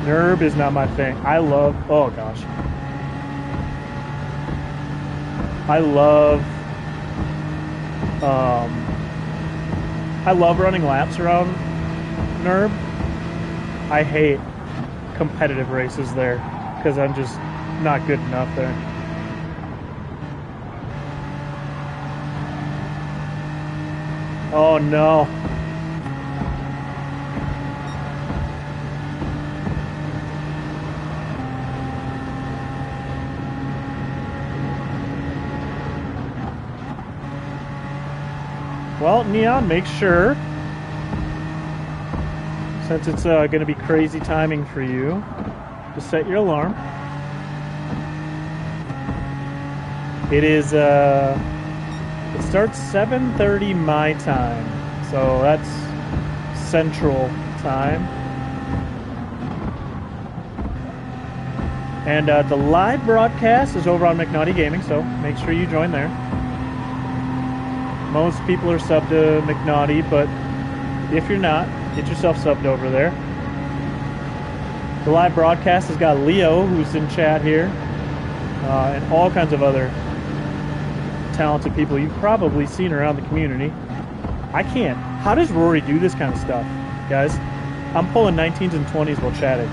Nerb is not my thing. I love, oh gosh. I love running laps around Nerb. I hate competitive races there because I'm just not good enough there. Oh no. Well, Neon, make sure, since it's going to be crazy timing for you, to set your alarm. It is, it starts 7:30 my time, so that's Central Time. And the live broadcast is over on McNaughty Gaming, so make sure you join there. Most people are subbed to McNaughty, but if you're not, get yourself subbed over there. The live broadcast has got Leo, who's in chat here, and all kinds of other talented people you've probably seen around the community. I can't. How does Rory do this kind of stuff, guys? I'm pulling 19s and 20s while chatting.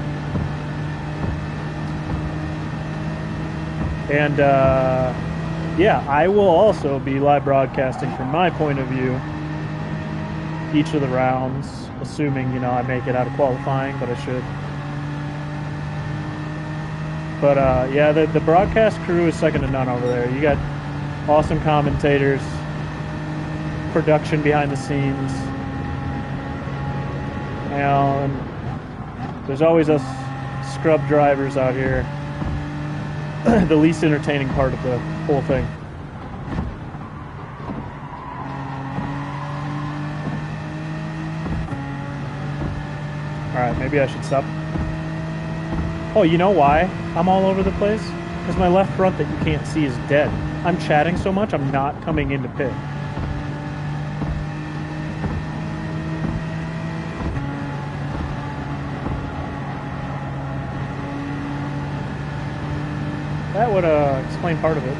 And, yeah, I will also be live broadcasting from my point of view each of the rounds, assuming, you know, I make it out of qualifying, but I should. But, yeah, the broadcast crew is second to none over there. You got awesome commentators, production behind the scenes, and there's always us scrub drivers out here. The least entertaining part of the whole thing. Alright, maybe I should stop. Oh, you know why I'm all over the place? Because my left front that you can't see is dead. I'm chatting so much, I'm not coming into pit. That would explain part of it.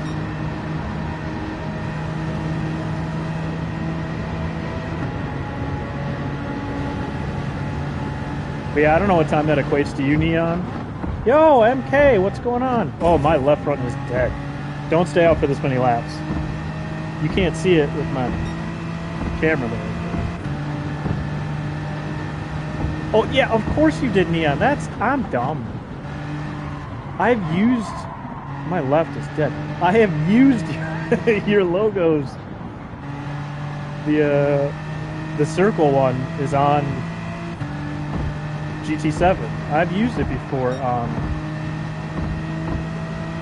But yeah, I don't know what time that equates to you, Neon. Yo, MK, what's going on? Oh, my left front is dead. Don't stay out for this many laps. You can't see it with my camera there. Oh, yeah, of course you did, Neon. I'm dumb. I've used... My left is dead. I have used your logos. The circle one is on GT7. I've used it before.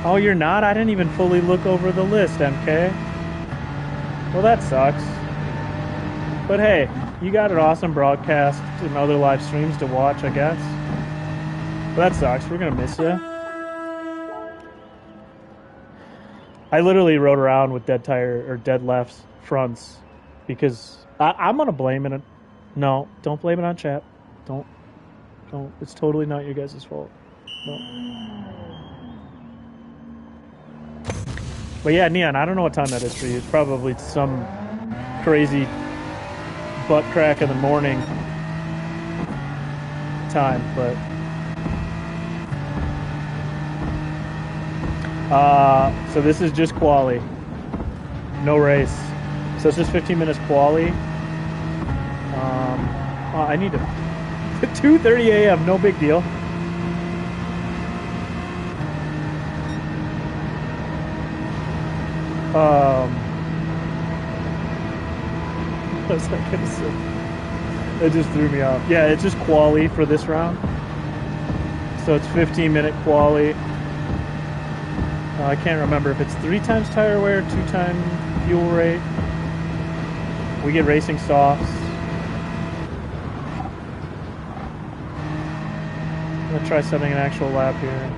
Oh, you're not? I didn't even fully look over the list, MK. Well, that sucks. But hey, you got an awesome broadcast and other live streams to watch, I guess. But that sucks. We're gonna miss you. I literally rode around with dead tire or dead lefts fronts because I'm gonna blame it. No, don't blame it on chat. Don't. It's totally not your guys' fault. No. But yeah, Neon, I don't know what time that is for you. It's probably some crazy butt crack in the morning time, but so this is just quali, no race. So it's just 15 minutes quali. I need to 2:30 a.m. No big deal. What was I gonna say? It just threw me off. Yeah, it's just quali for this round. So it's 15-minute quali. I can't remember if it's 3 times tire wear, 2 times fuel rate. We get racing softs. I'm gonna try setting an actual lap here.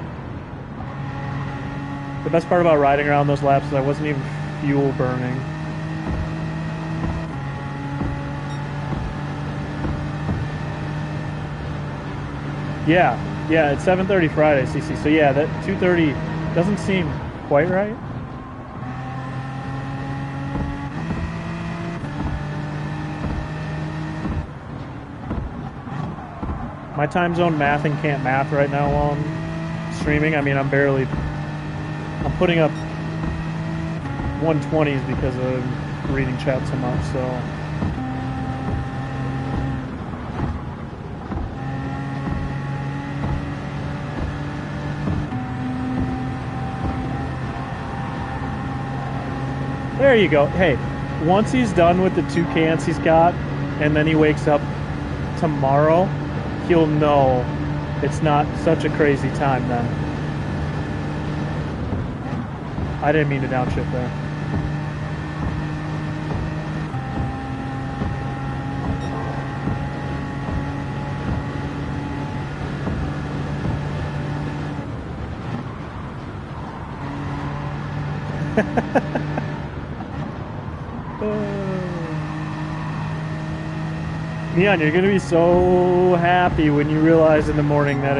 The best part about riding around those laps is I wasn't even fuel burning. Yeah, it's 7:30 Friday, CC. So yeah, that 2:30 doesn't seem quite right. My time zone mathing can't math right now while I'm streaming. I mean, I'm putting up 120s because of reading chat so much, so. There you go. Hey, once he's done with the 2 cans he's got, and then he wakes up tomorrow, he'll know it's not such a crazy time then. I didn't mean to downshift there. Neon, you're gonna be so happy when you realize in the morning that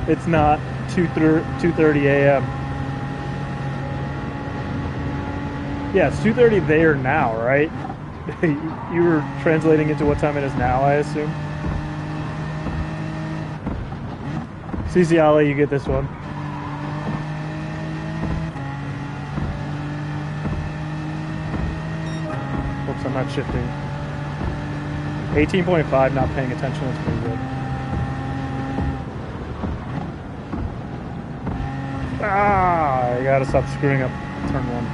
it's not 2:30 a.m. Yeah, it's 2:30 there now, right? You were translating into what time it is now, I assume. CC, I'll let you get this one. Oops, I'm not shifting. 18.5, not paying attention, that's pretty good. I gotta stop screwing up turn 1.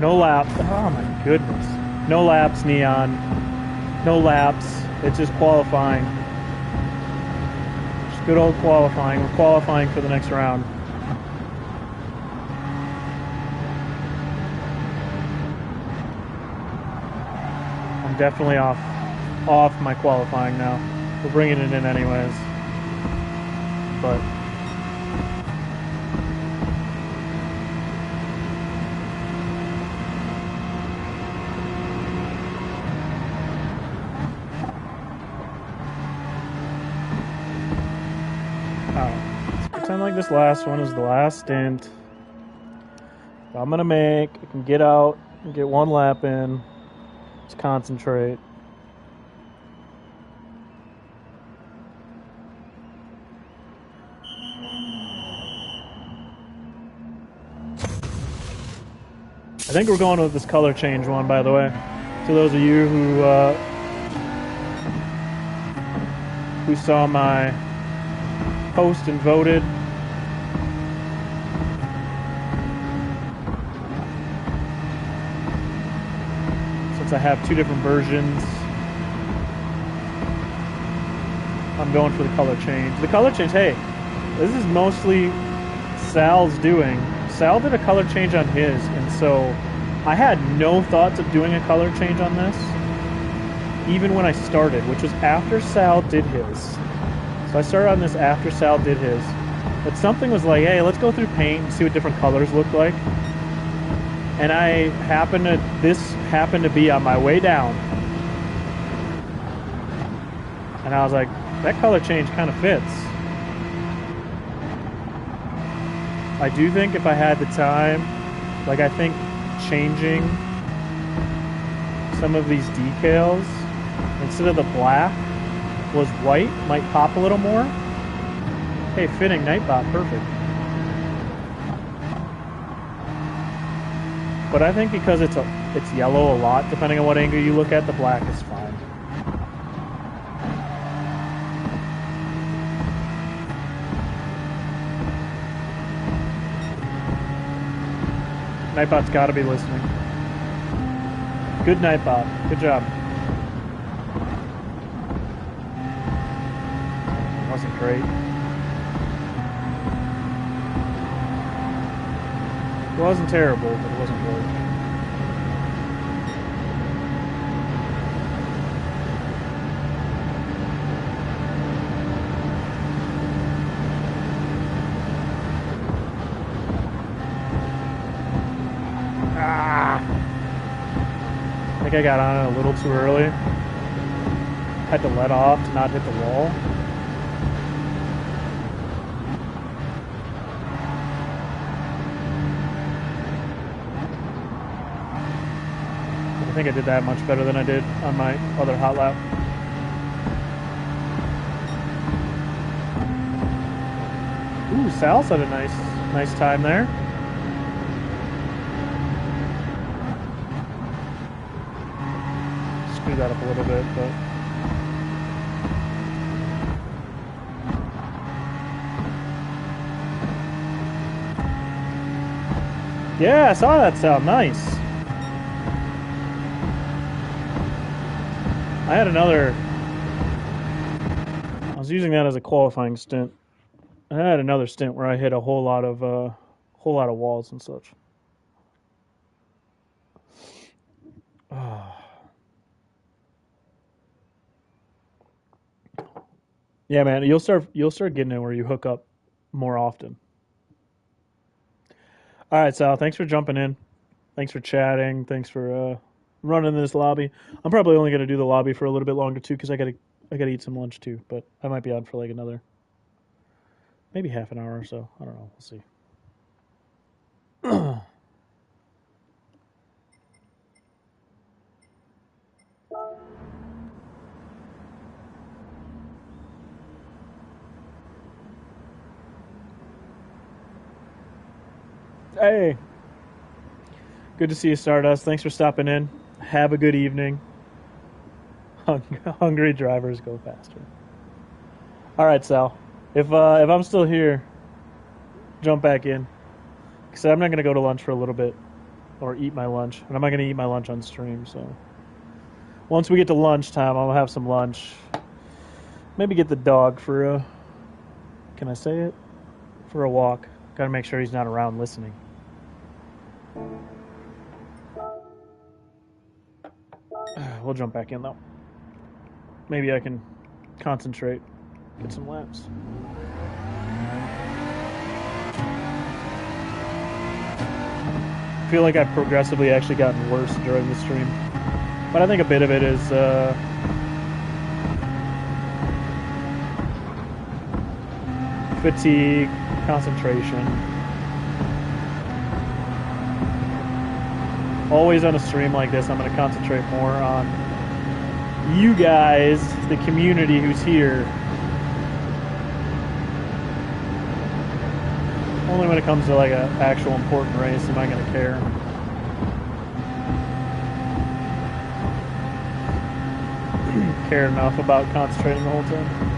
No laps. Oh my goodness. No laps, Neon. No laps. It's just qualifying. Just good old qualifying. We're qualifying for the next round. I'm definitely off my qualifying now. We're bringing it in anyways. But like this last one is the last stint I'm gonna make. I can get out and get 1 lap in. Just concentrate. I think we're going with this color change one, by the way. To those of you who saw my post and voted. I have 2 different versions. I'm going for the color change. The color change, hey, this is mostly Sal's doing. Sal did a color change on his, and so I had no thoughts of doing a color change on this, even when I started, which was after Sal did his. So I started on this after Sal did his. But something was like, hey, let's go through paint and see what different colors look like. And this happened to be on my way down. And I was like, that color change kind of fits. I do think if I had the time, like I think changing some of these decals, instead of the black, was white, might pop a little more. Hey, fitting Nightbot, perfect. But I think because it's yellow a lot, depending on what angle you look at, the black is fine. Nightbot's got to be listening. Good Nightbot. Good job. Wasn't great. It wasn't terrible, but it wasn't great. I think I got on it a little too early. Had to let off to not hit the wall. I think I did that much better than I did on my other hot lap. Ooh, Sal's had a nice time there. Screwed that up a little bit, but yeah, I saw that Sal. Nice. I had another. I was using that as a qualifying stint. I had another stint where I hit a whole lot of walls and such. Yeah, man, you'll start getting it where you hook up more often. All right, Sal. Thanks for jumping in. Thanks for chatting. Thanks for running this lobby. I'm probably only gonna do the lobby for a little bit longer too, because I gotta eat some lunch too. But I might be on for like another, maybe half an hour or so. I don't know. We'll see. Hey, good to see you, Stardust. Thanks for stopping in. Have a good evening. Hungry drivers go faster. All right, Sal. If I'm still here, jump back in. Because I'm not gonna go to lunch for a little bit, or eat my lunch, and I'm not gonna eat my lunch on stream. So once we get to lunchtime, I'll have some lunch. Maybe get the dog for a. Can I say it? For a walk. Got to make sure he's not around listening. We'll jump back in though. Maybe I can concentrate, get some laps. I feel like I've progressively actually gotten worse during the stream, but I think a bit of it is fatigue, concentration. Always on a stream like this, I'm going to concentrate more on you guys, the community who's here. Only when it comes to like an actual important race am I going to care. Care enough about concentrating the whole time.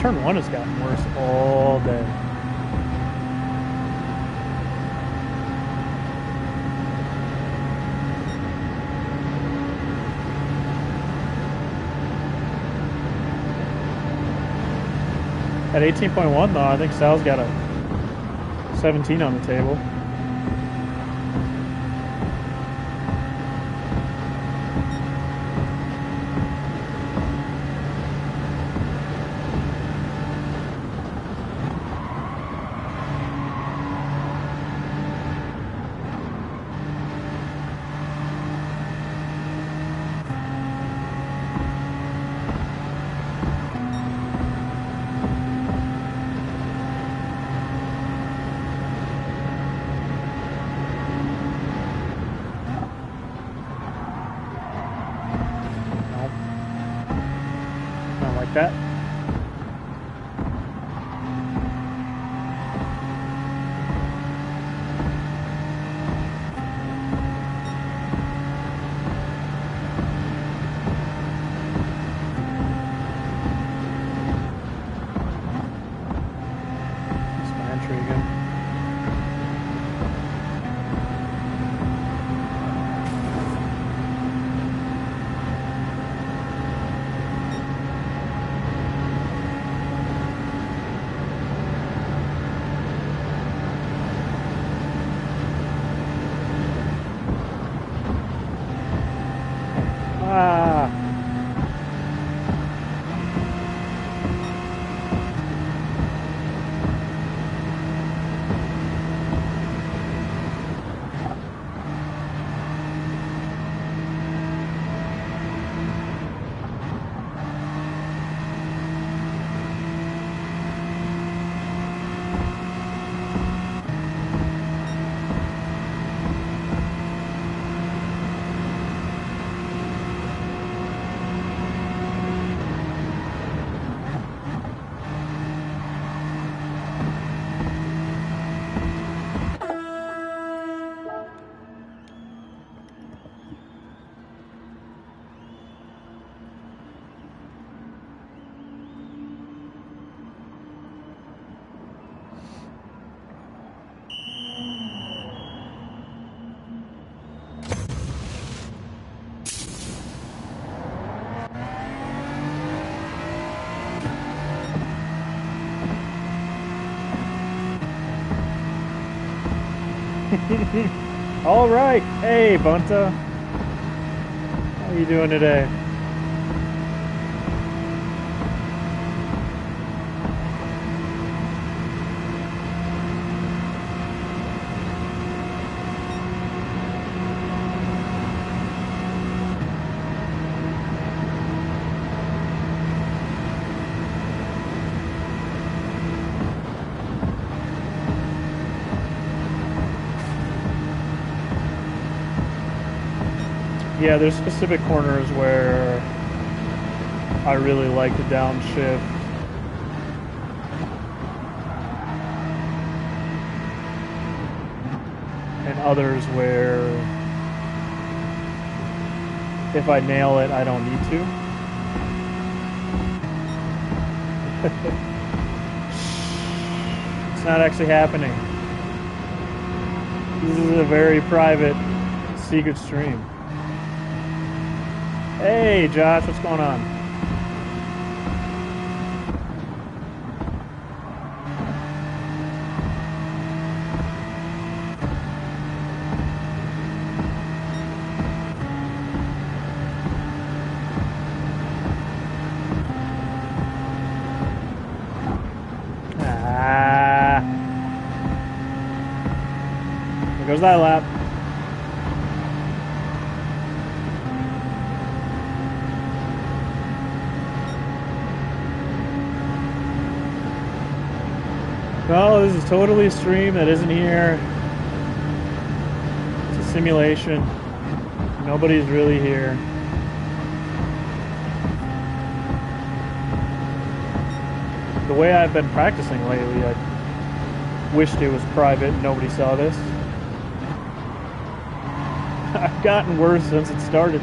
Turn 1 has gotten worse all day. At 18.1 though, I think Sal's got a 17 on the table. That. That's my entry again. All right. Hey, Bunta. How you doing today? Yeah, there's specific corners where I really like to downshift. And others where if I nail it, I don't need to. It's not actually happening. This is a very private, secret stream. Hey, Josh, what's going on? There goes that lap. No, this is totally a stream that isn't here. It's a simulation. Nobody's really here. The way I've been practicing lately, I wished it was private and nobody saw this. I've gotten worse since it started.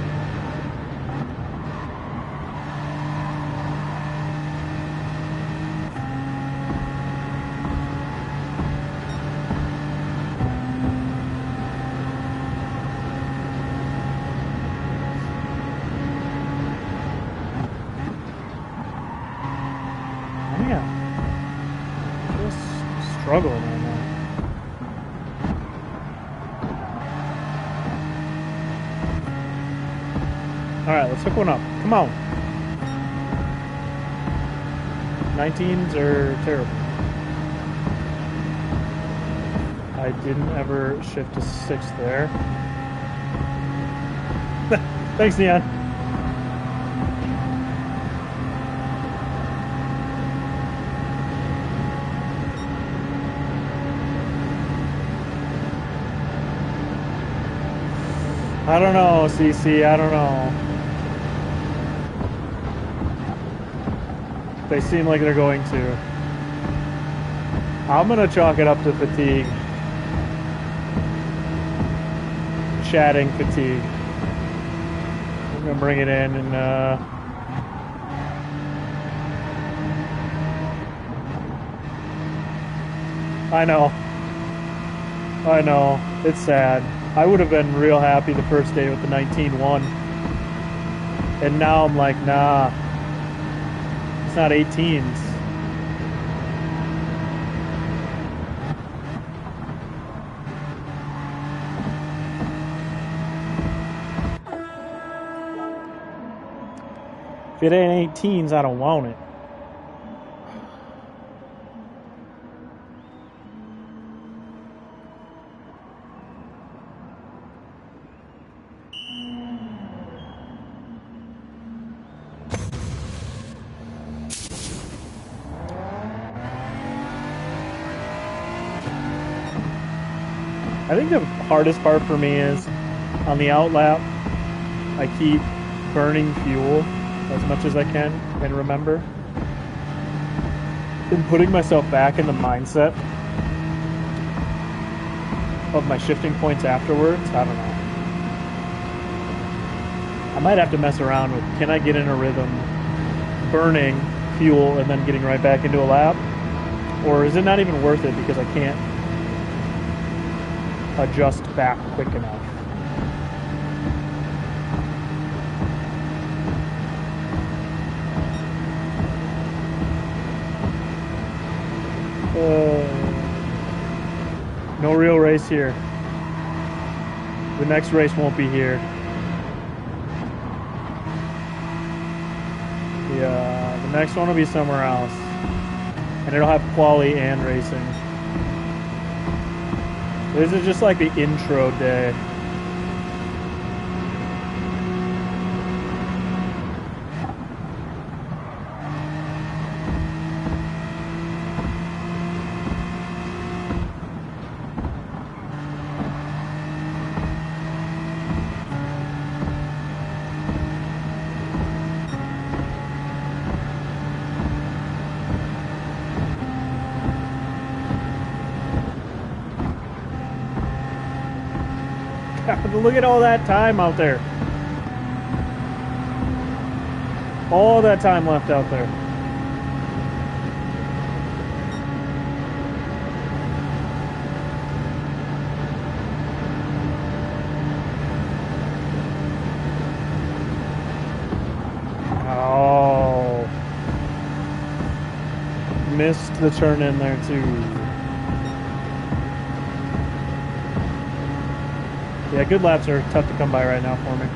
struggling right now. Alright, let's hook one up. Come on. 19s are terrible. I didn't ever shift to 6th there. Thanks, Neon. I don't know, CC, I don't know. They seem like they're going to. I'm gonna chalk it up to fatigue. Chatting fatigue. I'm gonna bring it in and I know, it's sad. I would have been real happy the first day with the 19-1. And now I'm like, nah, it's not 18s. If it ain't 18s, I don't want it. I think the hardest part for me is on the outlap, I keep burning fuel as much as I can and remember. And putting myself back in the mindset of my shifting points afterwards, I don't know. I might have to mess around with, can I get in a rhythm burning fuel and then getting right back into a lap? Or is it not even worth it because I can't adjust back quick enough? No real race here. The next race won't be here. The next one will be somewhere else. And it'll have quali and racing. This is just like the intro day. Look at all that time out there. All that time left out there. Oh. Missed the turn in there too. Yeah, good laps are tough to come by right now for me.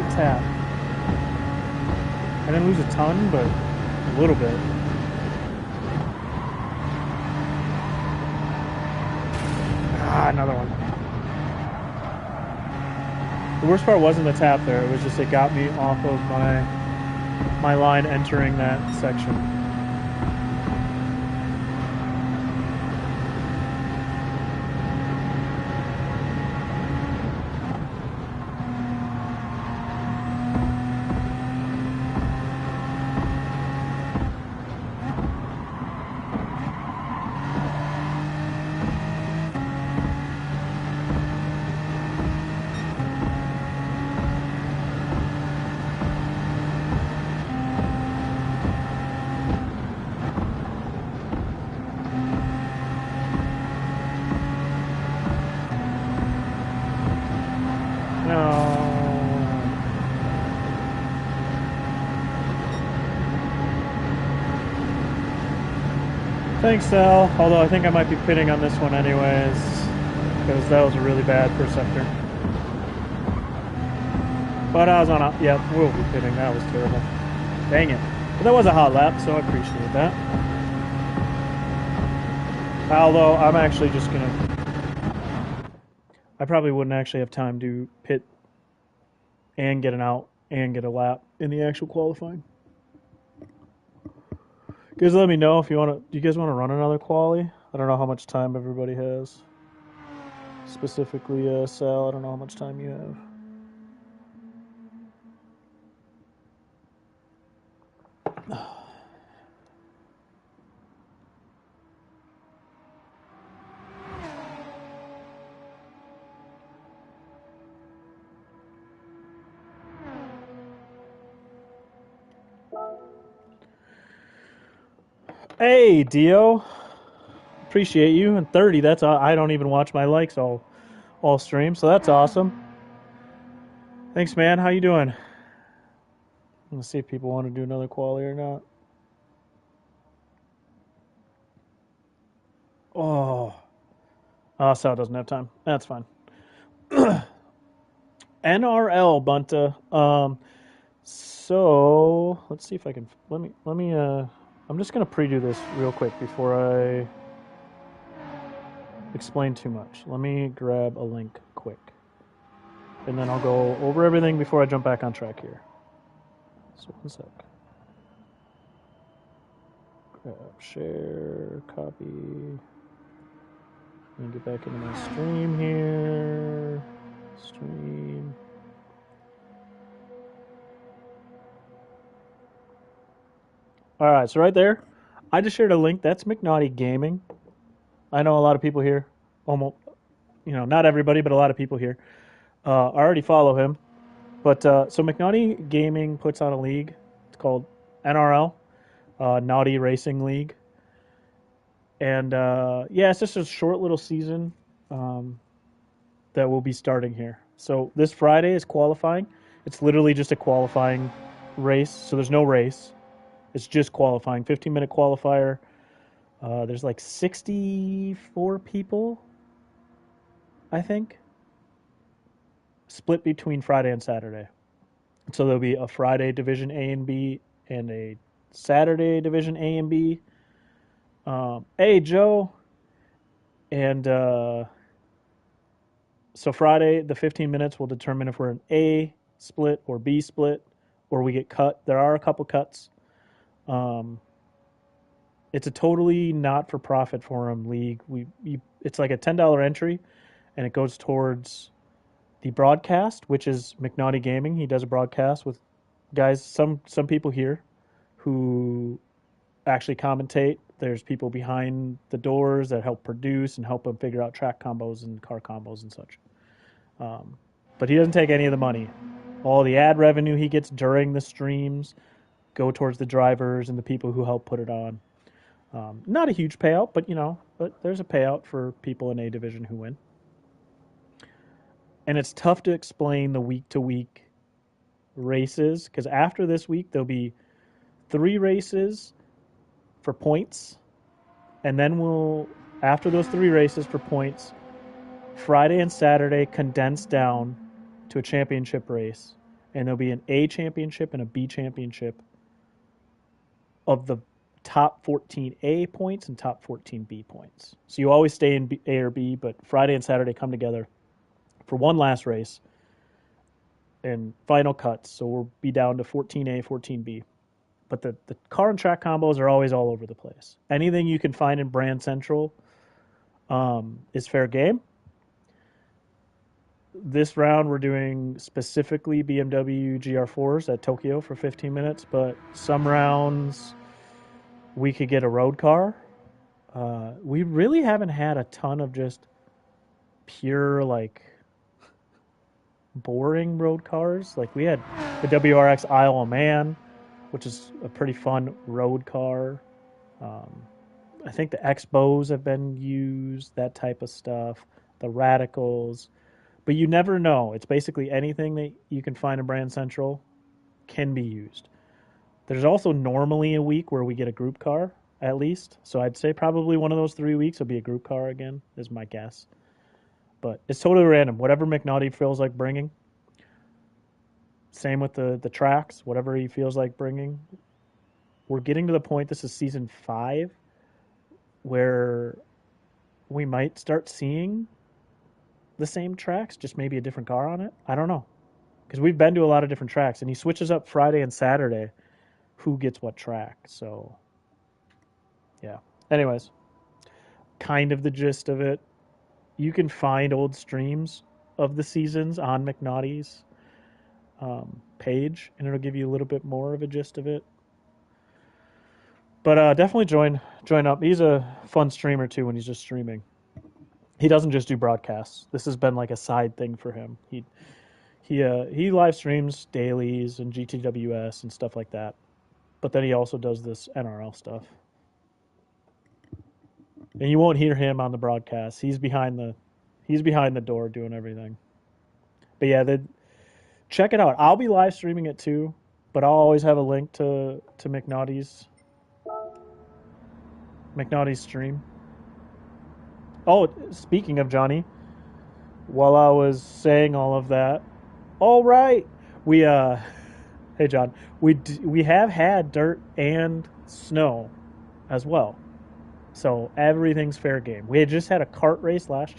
slight tap. I didn't lose a ton, but a little bit. Ah, another one. The worst part wasn't the tap there. It was just it got me off of my line entering that section. Thanks, Sal. Although I think I might be pitting on this one anyways, because that was a really bad first sector. But I was on a... Yeah, we'll be pitting. That was terrible. Dang it. But that was a hot lap, so I appreciate that. Although I'm actually just going to... I probably wouldn't actually have time to pit and get an out and get a lap in the actual qualifying. You guys let me know if you want to... Do you guys want to run another quali? I don't know how much time everybody has. Specifically, Sal, I don't know how much time you have. Hey, Dio. Appreciate you. And 30, that's... I don't even watch my likes all stream, so that's awesome. Thanks, man. How you doing? Let's see if people want to do another quali or not. Oh, Sal doesn't have time. That's fine. NRL Bunta. So let's see if I can. Let me. I'm just gonna preview this real quick before I explain too much. Let me grab a link quick, and then I'll go over everything before I jump back on track here. So 1 sec. Grab, share, copy. Let me get back into my stream here. Stream. All right, so right there, I just shared a link. That's McNaughty Gaming. I know a lot of people here, almost, not everybody, but a lot of people here. I already follow him. But so McNaughty Gaming puts on a league. It's called NRL, Naughty Racing League. And yeah, it's just a short little season that will be starting here. So this Friday is qualifying. It's literally just a qualifying race. So there's no race. It's just qualifying. 15-minute qualifier. There's like 64 people, I think, split between Friday and Saturday. So there'll be a Friday Division A and B and a Saturday Division A and B. Hey, Joe. And so Friday, the 15 minutes will determine if we're an A split or B split or we get cut. There are a couple cuts. It's a totally not-for-profit forum league. It's like a $10 entry, and it goes towards the broadcast, which is McNaughty Gaming. He does a broadcast with guys, some people here who actually commentate. There's people behind the doors that help produce and help him figure out track combos and car combos and such. But he doesn't take any of the money. All the ad revenue he gets during the streams go towards the drivers and the people who help put it on. Not a huge payout, but there's a payout for people in A division who win. And it's tough to explain the week-to-week races because after this week there'll be 3 races for points, and then after those 3 races for points, Friday and Saturday condense down to a championship race, and there'll be an A championship and a B championship of the top 14 A points and top 14 B points. So you always stay in A or B, but Friday and Saturday come together for one last race and final cuts. So we'll be down to 14A, 14B. But the car and track combos are always all over the place. Anything you can find in Brand Central is fair game. This round we're doing specifically BMW GR4s at Tokyo for 15 minutes, but some rounds we could get a road car. We really haven't had a ton of just pure, like, boring road cars. Like, we had the WRX Isle of Man, which is a pretty fun road car. I think the Expos have been used, that type of stuff, the Radicals. But you never know. It's basically anything that you can find in Brand Central can be used. There's also normally a week where we get a group car, at least. So I'd say probably one of those 3 weeks will be a group car again, is my guess. But it's totally random. Whatever McNaughty feels like bringing. Same with the tracks, whatever he feels like bringing. We're getting to the point, this is season 5, where we might start seeing the same tracks, just maybe a different car on it. I don't know. Because we've been to a lot of different tracks, and he switches up Friday and Saturday who gets what track. So, yeah. Anyways, kind of the gist of it. You can find old streams of the seasons on McNaughty's page, and it'll give you a little bit more of a gist of it. But definitely join up. He's a fun streamer too when he's just streaming. He doesn't just do broadcasts. This has been like a side thing for him. He live streams dailies and GTWS and stuff like that. But then he also does this NRL stuff. And you won't hear him on the broadcast. He's behind the door doing everything. But yeah, check it out. I'll be live streaming it too, but I'll always have a link to McNaughty's stream. Oh, speaking of Johnny, while I was saying all of that, all right, we hey John, we have had dirt and snow as well, so everything's fair game. We had just had a kart race last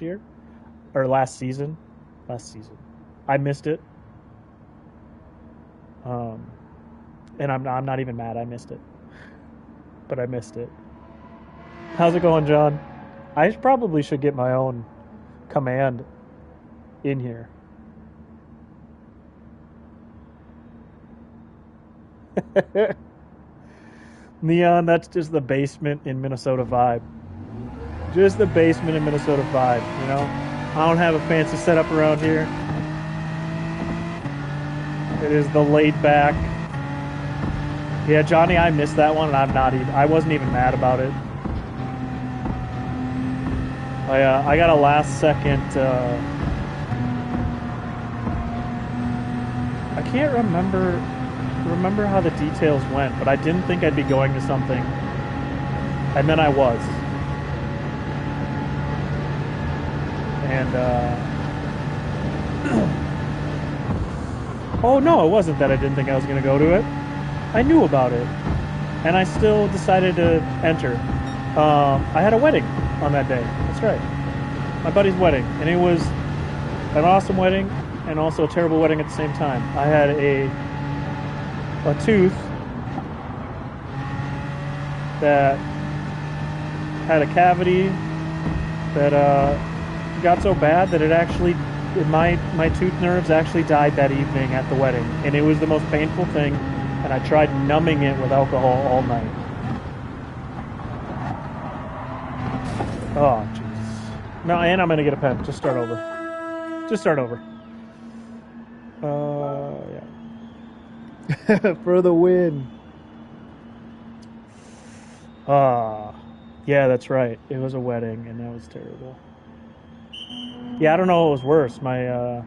season. I missed it, and I'm not even mad I missed it, but I missed it. How's it going, John? I probably should get my own command in here. Neon, that's just the basement in Minnesota vibe. Just the basement in Minnesota vibe, you know? I don't have a fancy setup around here. It is the laid back. Yeah, Johnny, I missed that one, and I wasn't even mad about it. I got a last second. I can't remember how the details went, but I didn't think I'd be going to something, and then I was. And oh no, it wasn't that I didn't think I was going to go to it. I knew about it, and I still decided to enter. I had a wedding on that day. That's right. My buddy's wedding. And it was an awesome wedding and also a terrible wedding at the same time. I had a tooth that had a cavity that got so bad that my tooth nerves actually died that evening at the wedding. And it was the most painful thing, and I tried numbing it with alcohol all night. Oh, Jesus. No, and I'm going to get a pen. Just start over. Yeah. For the win. Yeah, that's right. It was a wedding, and that was terrible. Yeah, I don't know what was worse. My,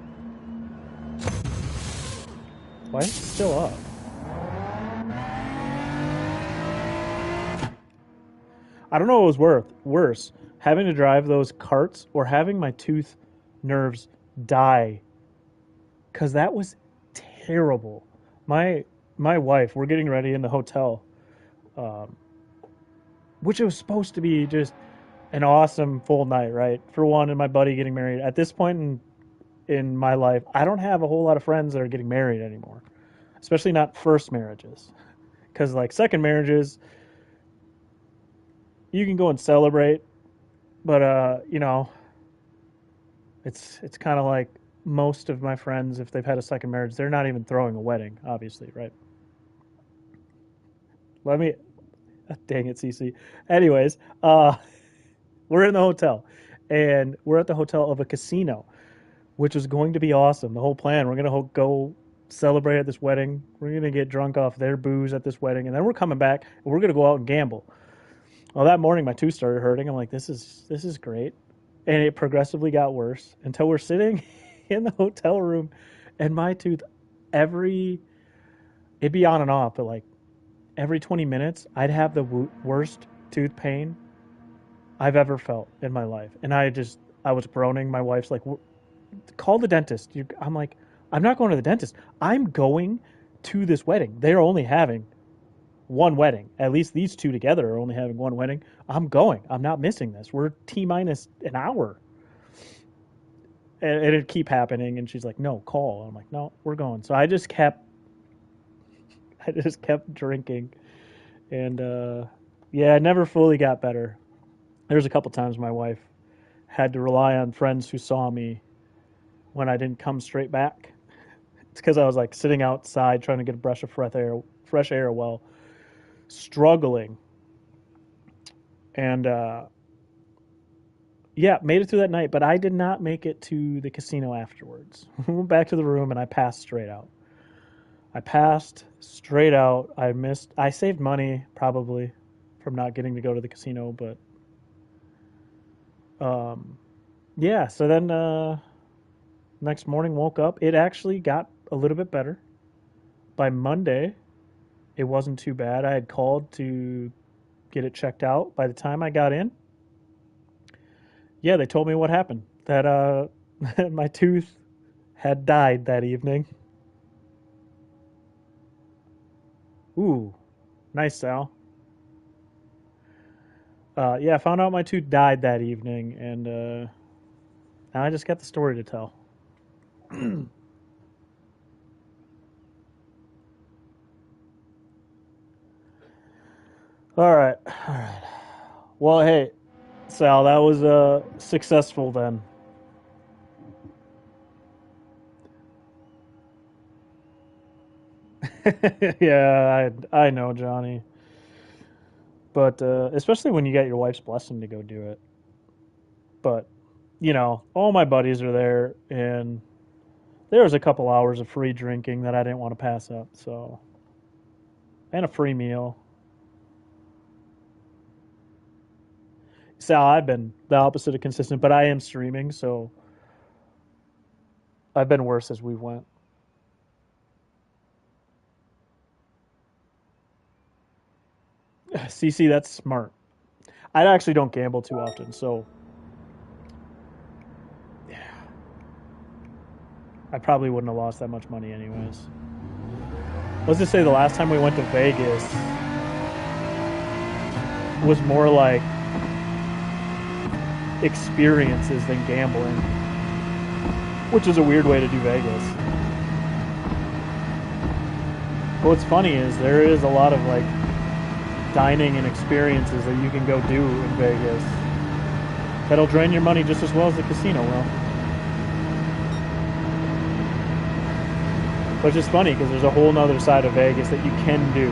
why is it still up? I don't know what was worse. Having to drive those carts or having my tooth nerves die. Because that was terrible. My my wife, we're getting ready in the hotel, um, which it was supposed to be just an awesome full night, right? For one, and my buddy getting married. At this point in my life, I don't have a whole lot of friends that are getting married anymore, especially not first marriages. Because like second marriages, you can go and celebrate, but it's kind of like most of my friends, if they've had a second marriage, they're not even throwing a wedding, obviously, right? Let me, dang it, CC. Anyways, we're in the hotel, and we're at the hotel of a casino, which is going to be awesome. The whole plan, we're gonna go celebrate at this wedding. We're gonna get drunk off their booze at this wedding, and then we're coming back and we're gonna go out and gamble. Well, that morning my tooth started hurting. I'm like, this is great, and it progressively got worse until we're sitting in the hotel room, and my tooth, every it'd be on and off, but like every 20 minutes, I'd have the worst tooth pain I've ever felt in my life, and I was groaning. My wife's like, call the dentist. I'm like, I'm not going to the dentist. I'm going to this wedding. They're only having one wedding. At least these two together are only having one wedding. I'm going. I'm not missing this. We're T minus an hour. And it'd keep happening. And she's like, no, call. I'm like, no, we're going. So I just kept drinking. And yeah, it never fully got better. There's a couple times my wife had to rely on friends who saw me when I didn't come straight back. It's because I was like sitting outside trying to get a brush of fresh air while struggling. And yeah, made it through that night, but I did not make it to the casino afterwards. We went back to the room and I passed straight out. I saved money probably from not getting to go to the casino, but yeah, so then next morning woke up. It actually got a little bit better. By Monday, it wasn't too bad. I had called to get it checked out. By the time I got in, yeah, they told me what happened. That my tooth had died that evening. Ooh, nice, Sal. Yeah, I found out my tooth died that evening, and now I just got the story to tell. All right, all right. Well, hey, Sal, that was successful then. Yeah, I know, Johnny. But especially when you get your wife's blessing to go do it. But all my buddies are there, and there was a couple hours of free drinking that I didn't want to pass up. So, and a free meal. Sal, I've been the opposite of consistent, but I am streaming, so I've been worse as we went. CC, that's smart. I actually don't gamble too often, so yeah, I probably wouldn't have lost that much money anyways. Let's just say the last time we went to Vegas was more like experiences than gambling, which is a weird way to do Vegas. But what's funny is there is a lot of like dining and experiences that you can go do in Vegas that'll drain your money just as well as the casino will. But it's just funny because there's a whole nother side of Vegas that you can do.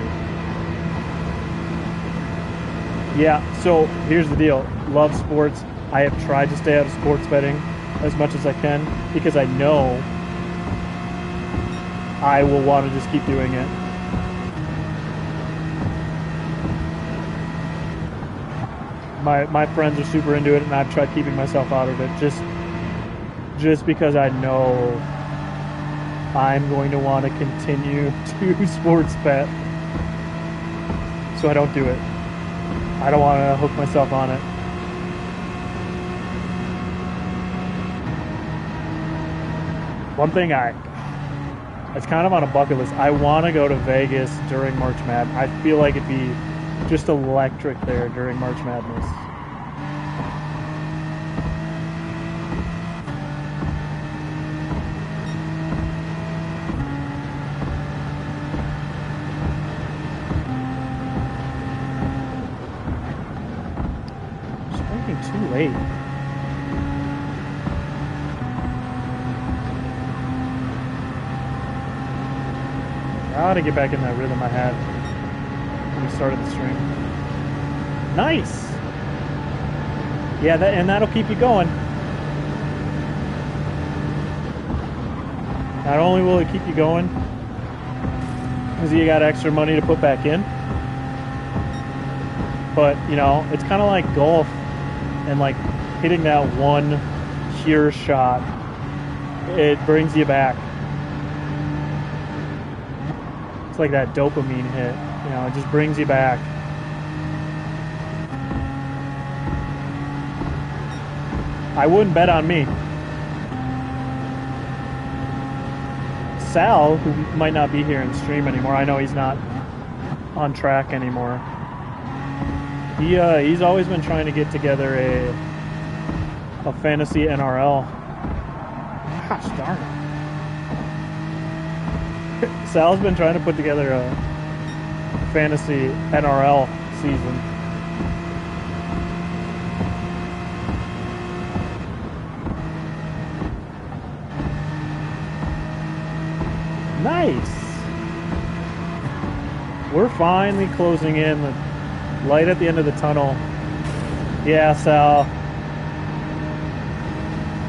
Yeah, so here's the deal. Love sports. I have tried to stay out of sports betting as much as I can because I know I will want to just keep doing it. My friends are super into it, and I've tried keeping myself out of it just because I know I'm going to want to continue to sports bet, so I don't do it. I don't want to hook myself on it. One thing It's kind of on a bucket list. I want to go to Vegas during March Madness. I feel like it'd be just electric there during March Madness. It's working too late. I ought to get back in that rhythm I had when we started the stream. Nice! Yeah, that'll keep you going. Not only will it keep you going, because you got extra money to put back in, but, you know, it's kind of like golf and, like, hitting that one pure shot. It brings you back. It's like that dopamine hit, you know, it just brings you back. I wouldn't bet on me. Sal, who might not be here in stream anymore, I know he's not on track anymore. He's always been trying to get together a fantasy NRL. Gosh darn it. Sal's been trying to put together a fantasy NRL season. Nice! We're finally closing in, the light at the end of the tunnel. Yeah, Sal.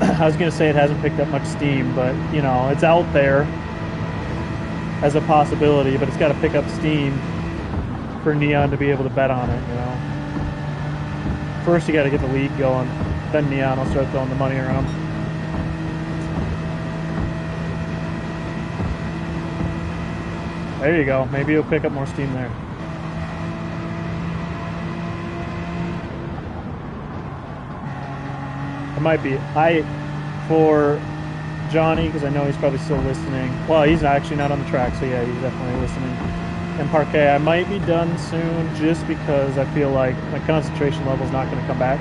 I was going to say it hasn't picked up much steam, but, you know, it's out there as a possibility, but it's got to pick up steam for Neon to be able to bet on it, you know. First you got to get the league going, then Neon will start throwing the money around. There you go, maybe you'll pick up more steam there. It might be. For Johnny, because I know he's probably still listening. Well, he's actually not on the track, so yeah, he's definitely listening. And Parquet, I might be done soon just because I feel like my concentration level is not going to come back.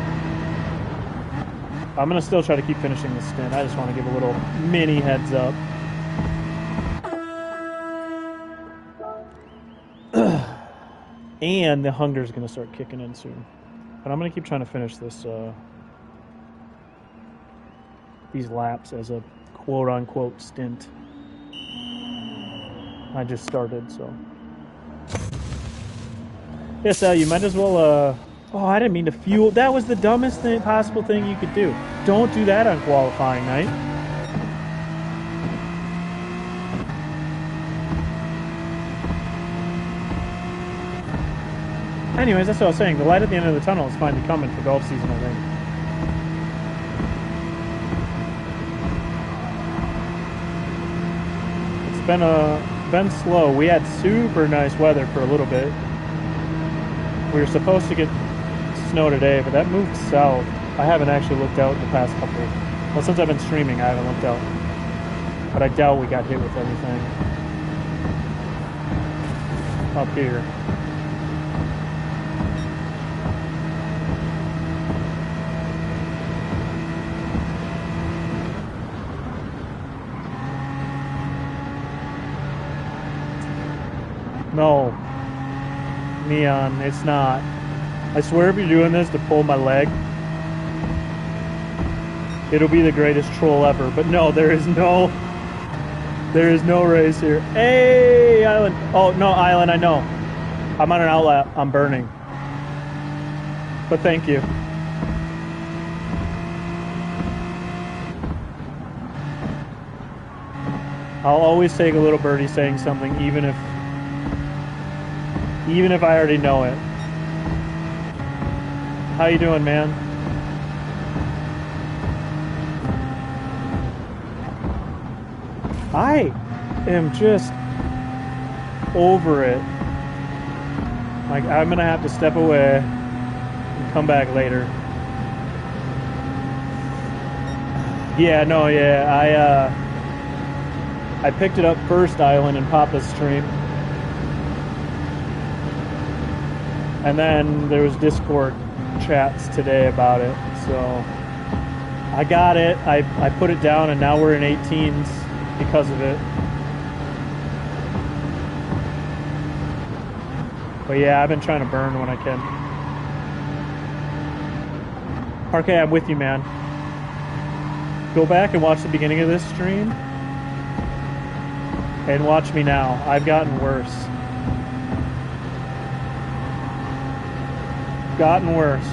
I'm going to still try to keep finishing this stint. I just want to give a little mini heads up. And the hunger is going to start kicking in soon. But I'm going to keep trying to finish this, these laps as a quote-unquote stint. I just started, so. Yes, Al, you might as well, oh, I didn't mean to fuel. That was the dumbest possible thing you could do. Don't do that on qualifying night. Anyways, that's what I was saying. The light at the end of the tunnel is finally coming for golf season, I think. Been slow. We had super nice weather for a little bit. We were supposed to get snow today, but that moved south. I haven't actually looked out the past couple. Well, since I've been streaming, I haven't looked out. But I doubt we got hit with everything up here. No, Neon, it's not. I swear if you're doing this to pull my leg, it'll be the greatest troll ever. But no, there is no race here. Hey, Island. Oh, no, Island, I know. I'm on an outlet. I'm burning. But thank you. I'll always take a little birdie saying something, even if I already know it. How you doing, man? I am just over it. Like, I'm gonna have to step away and come back later. Yeah, no, yeah, I picked it up first, Island, in Papa's stream. And then there was Discord chats today about it. So I got it. I put it down, and now we're in 18s because of it. But yeah, I've been trying to burn when I can. Parquet, I'm with you, man. Go back and watch the beginning of this stream. And watch me now. I've gotten worse. Gotten worse.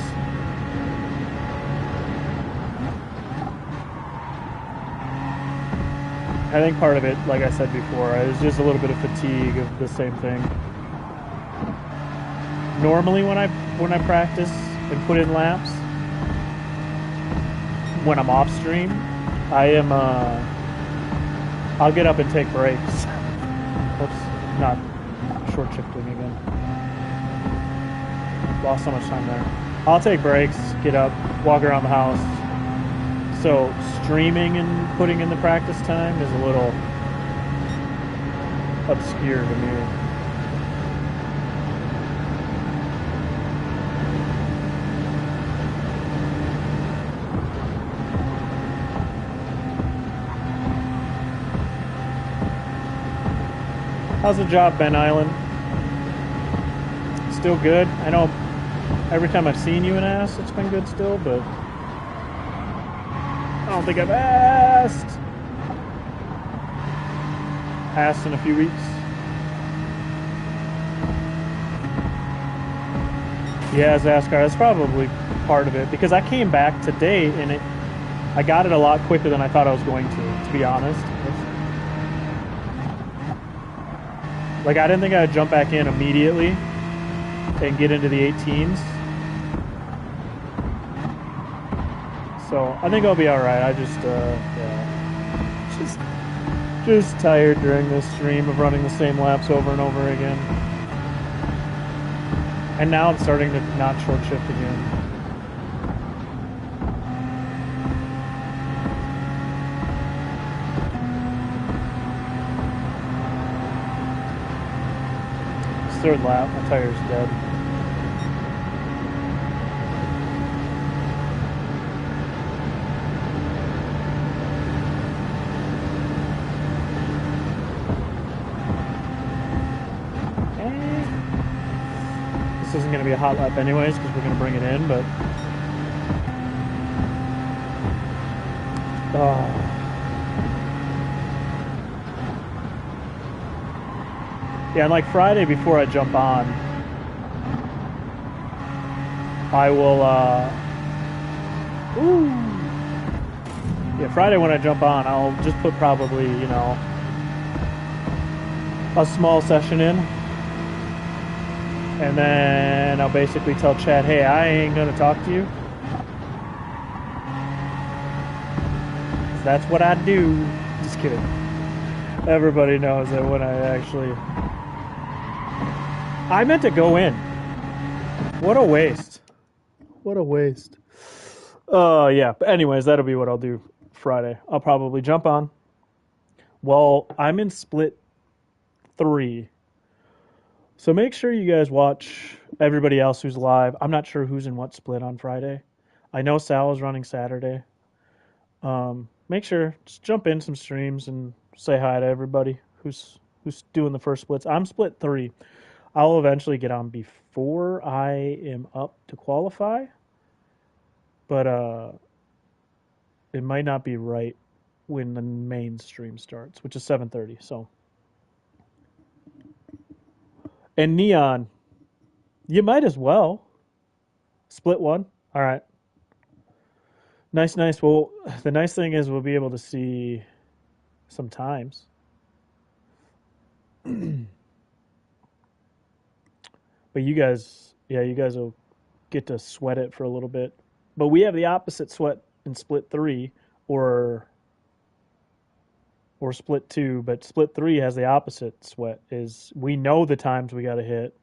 I think part of it, like I said before, is just a little bit of fatigue of the same thing. Normally when I practice and put in laps, when I'm off stream, I'll get up and take breaks. Oops, not short shifting again. Lost so much time there. I'll take breaks, get up, walk around the house. So streaming and putting in the practice time is a little obscure to me. How's the job been, Island? Still good? I know every time I've seen you and asked, it's been good still, but I don't think I've asked in a few weeks. Yeah, Zaskar, that's probably part of it, because I came back today and I got it a lot quicker than I thought I was going to be honest. Like, I didn't think I would jump back in immediately and get into the 18s. So I think I'll be all right. I just, just tired during this stream of running the same laps over and over again. And now I'm starting to not short shift again. Third lap, my tire's dead. This isn't going to be a hot lap anyways because we're going to bring it in, but yeah, and like Friday before I jump on, I will, yeah, Friday when I jump on, I'll just put probably, you know, a small session in. And then I'll basically tell Chad, hey, I ain't going to talk to you. That's what I do. Just kidding. Everybody knows that when I meant to go in. What a waste. What a waste. Yeah. But anyways, that'll be what I'll do Friday. I'll probably jump on. Well, I'm in split 3. So make sure you guys watch everybody else who's live. I'm not sure who's in what split on Friday. I know Sal is running Saturday. Make sure, just jump in some streams and say hi to everybody who's doing the first splits. I'm split 3. I'll eventually get on before I am up to qualify, but it might not be right when the main stream starts, which is 7:30. So, and Neon, you might as well split 1. All right, nice. Well, the nice thing is we'll be able to see some times. But you guys will get to sweat it for a little bit. But we have the opposite sweat in split 3 or split 2, but split 3 has the opposite sweat. Is we know the times we got to hit.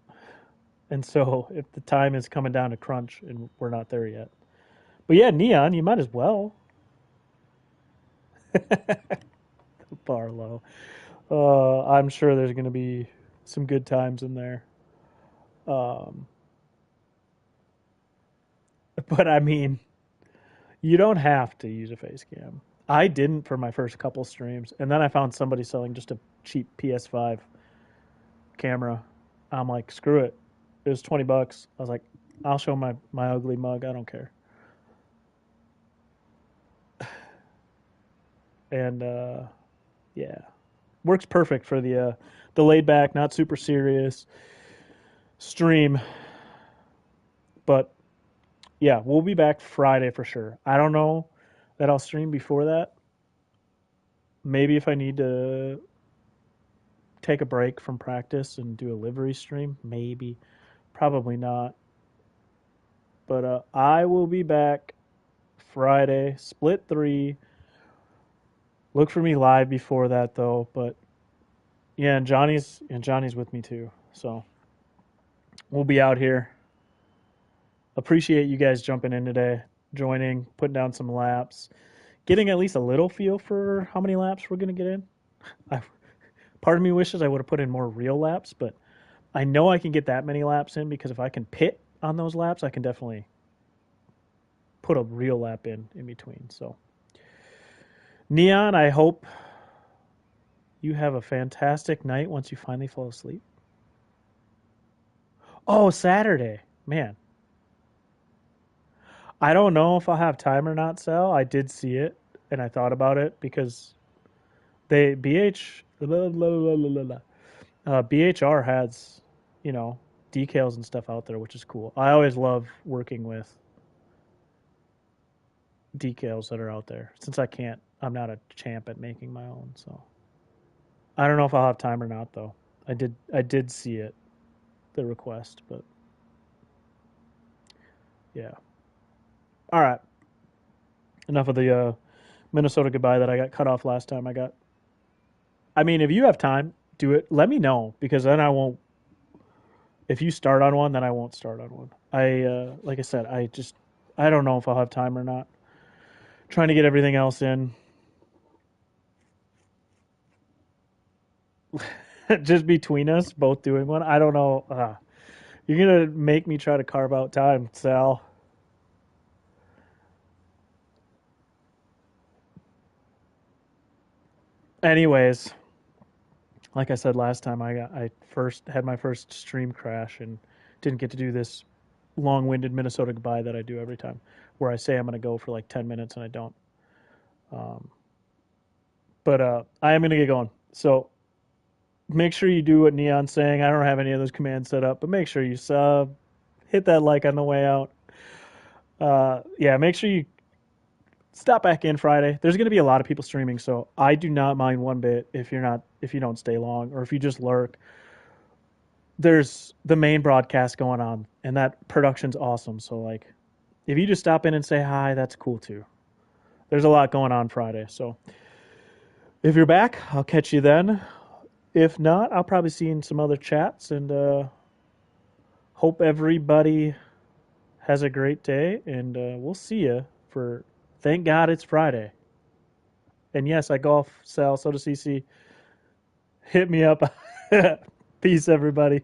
And so if the time is coming down to crunch and we're not there yet. But yeah, Neon, you might as well. Barlow. I'm sure there's going to be some good times in there. Um, but I mean, you don't have to use a face cam. I didn't for my first couple streams, and then I found somebody selling just a cheap PS5 camera. I'm like, screw it. It was $20. I was like, I'll show my ugly mug. I don't care. And yeah, works perfect for the laid back, not super serious stream. But yeah, we'll be back Friday for sure. I don't know that I'll stream before that. Maybe if I need to take a break from practice and do a livery stream, maybe. Probably not. But I will be back Friday, split 3. Look for me live before that though. But yeah, and Johnny's with me too. So we'll be out here. Appreciate you guys jumping in today, joining, putting down some laps, getting at least a little feel for how many laps we're gonna get in. I, part of me wishes I would have put in more real laps, but I know I can get that many laps in because if I can pit on those laps, I can definitely put a real lap in between. So, Neon, I hope you have a fantastic night once you finally fall asleep. Oh, Saturday. Man, I don't know if I'll have time or not, Sal. I did see it and I thought about it because they BHR has, you know, decals and stuff out there, which is cool. I always love working with decals that are out there since I'm not a champ at making my own. So I don't know if I'll have time or not though. I did see it, the request, but yeah. All right. Enough of the Minnesota goodbye that I got cut off last time. I mean, if you have time, do it. Let me know because then I won't. If you start on one, then I won't start on one. Like I said, I don't know if I'll have time or not. Trying to get everything else in. Just between us, both doing one. I don't know. You're gonna make me try to carve out time, Sal. Anyways, like I said last time, I first had my first stream crash and didn't get to do this long-winded Minnesota goodbye that I do every time, where I say I'm gonna go for like 10 minutes and I don't. Um, but I am gonna get going. So make sure you do what Neon's saying. I don't have any of those commands set up, but make sure you sub, hit that like on the way out. Yeah, make sure you stop back in Friday. There's going to be a lot of people streaming, so I do not mind one bit if you don't stay long or if you just lurk. There's the main broadcast going on, and that production's awesome. So like, if you just stop in and say hi, that's cool too. There's a lot going on Friday, so if you're back, I'll catch you then. If not, I'll probably see you in some other chats, and hope everybody has a great day, and we'll see you for. Thank God it's Friday. And yes, I golf, Sal, so does CC. Hit me up. Peace, everybody.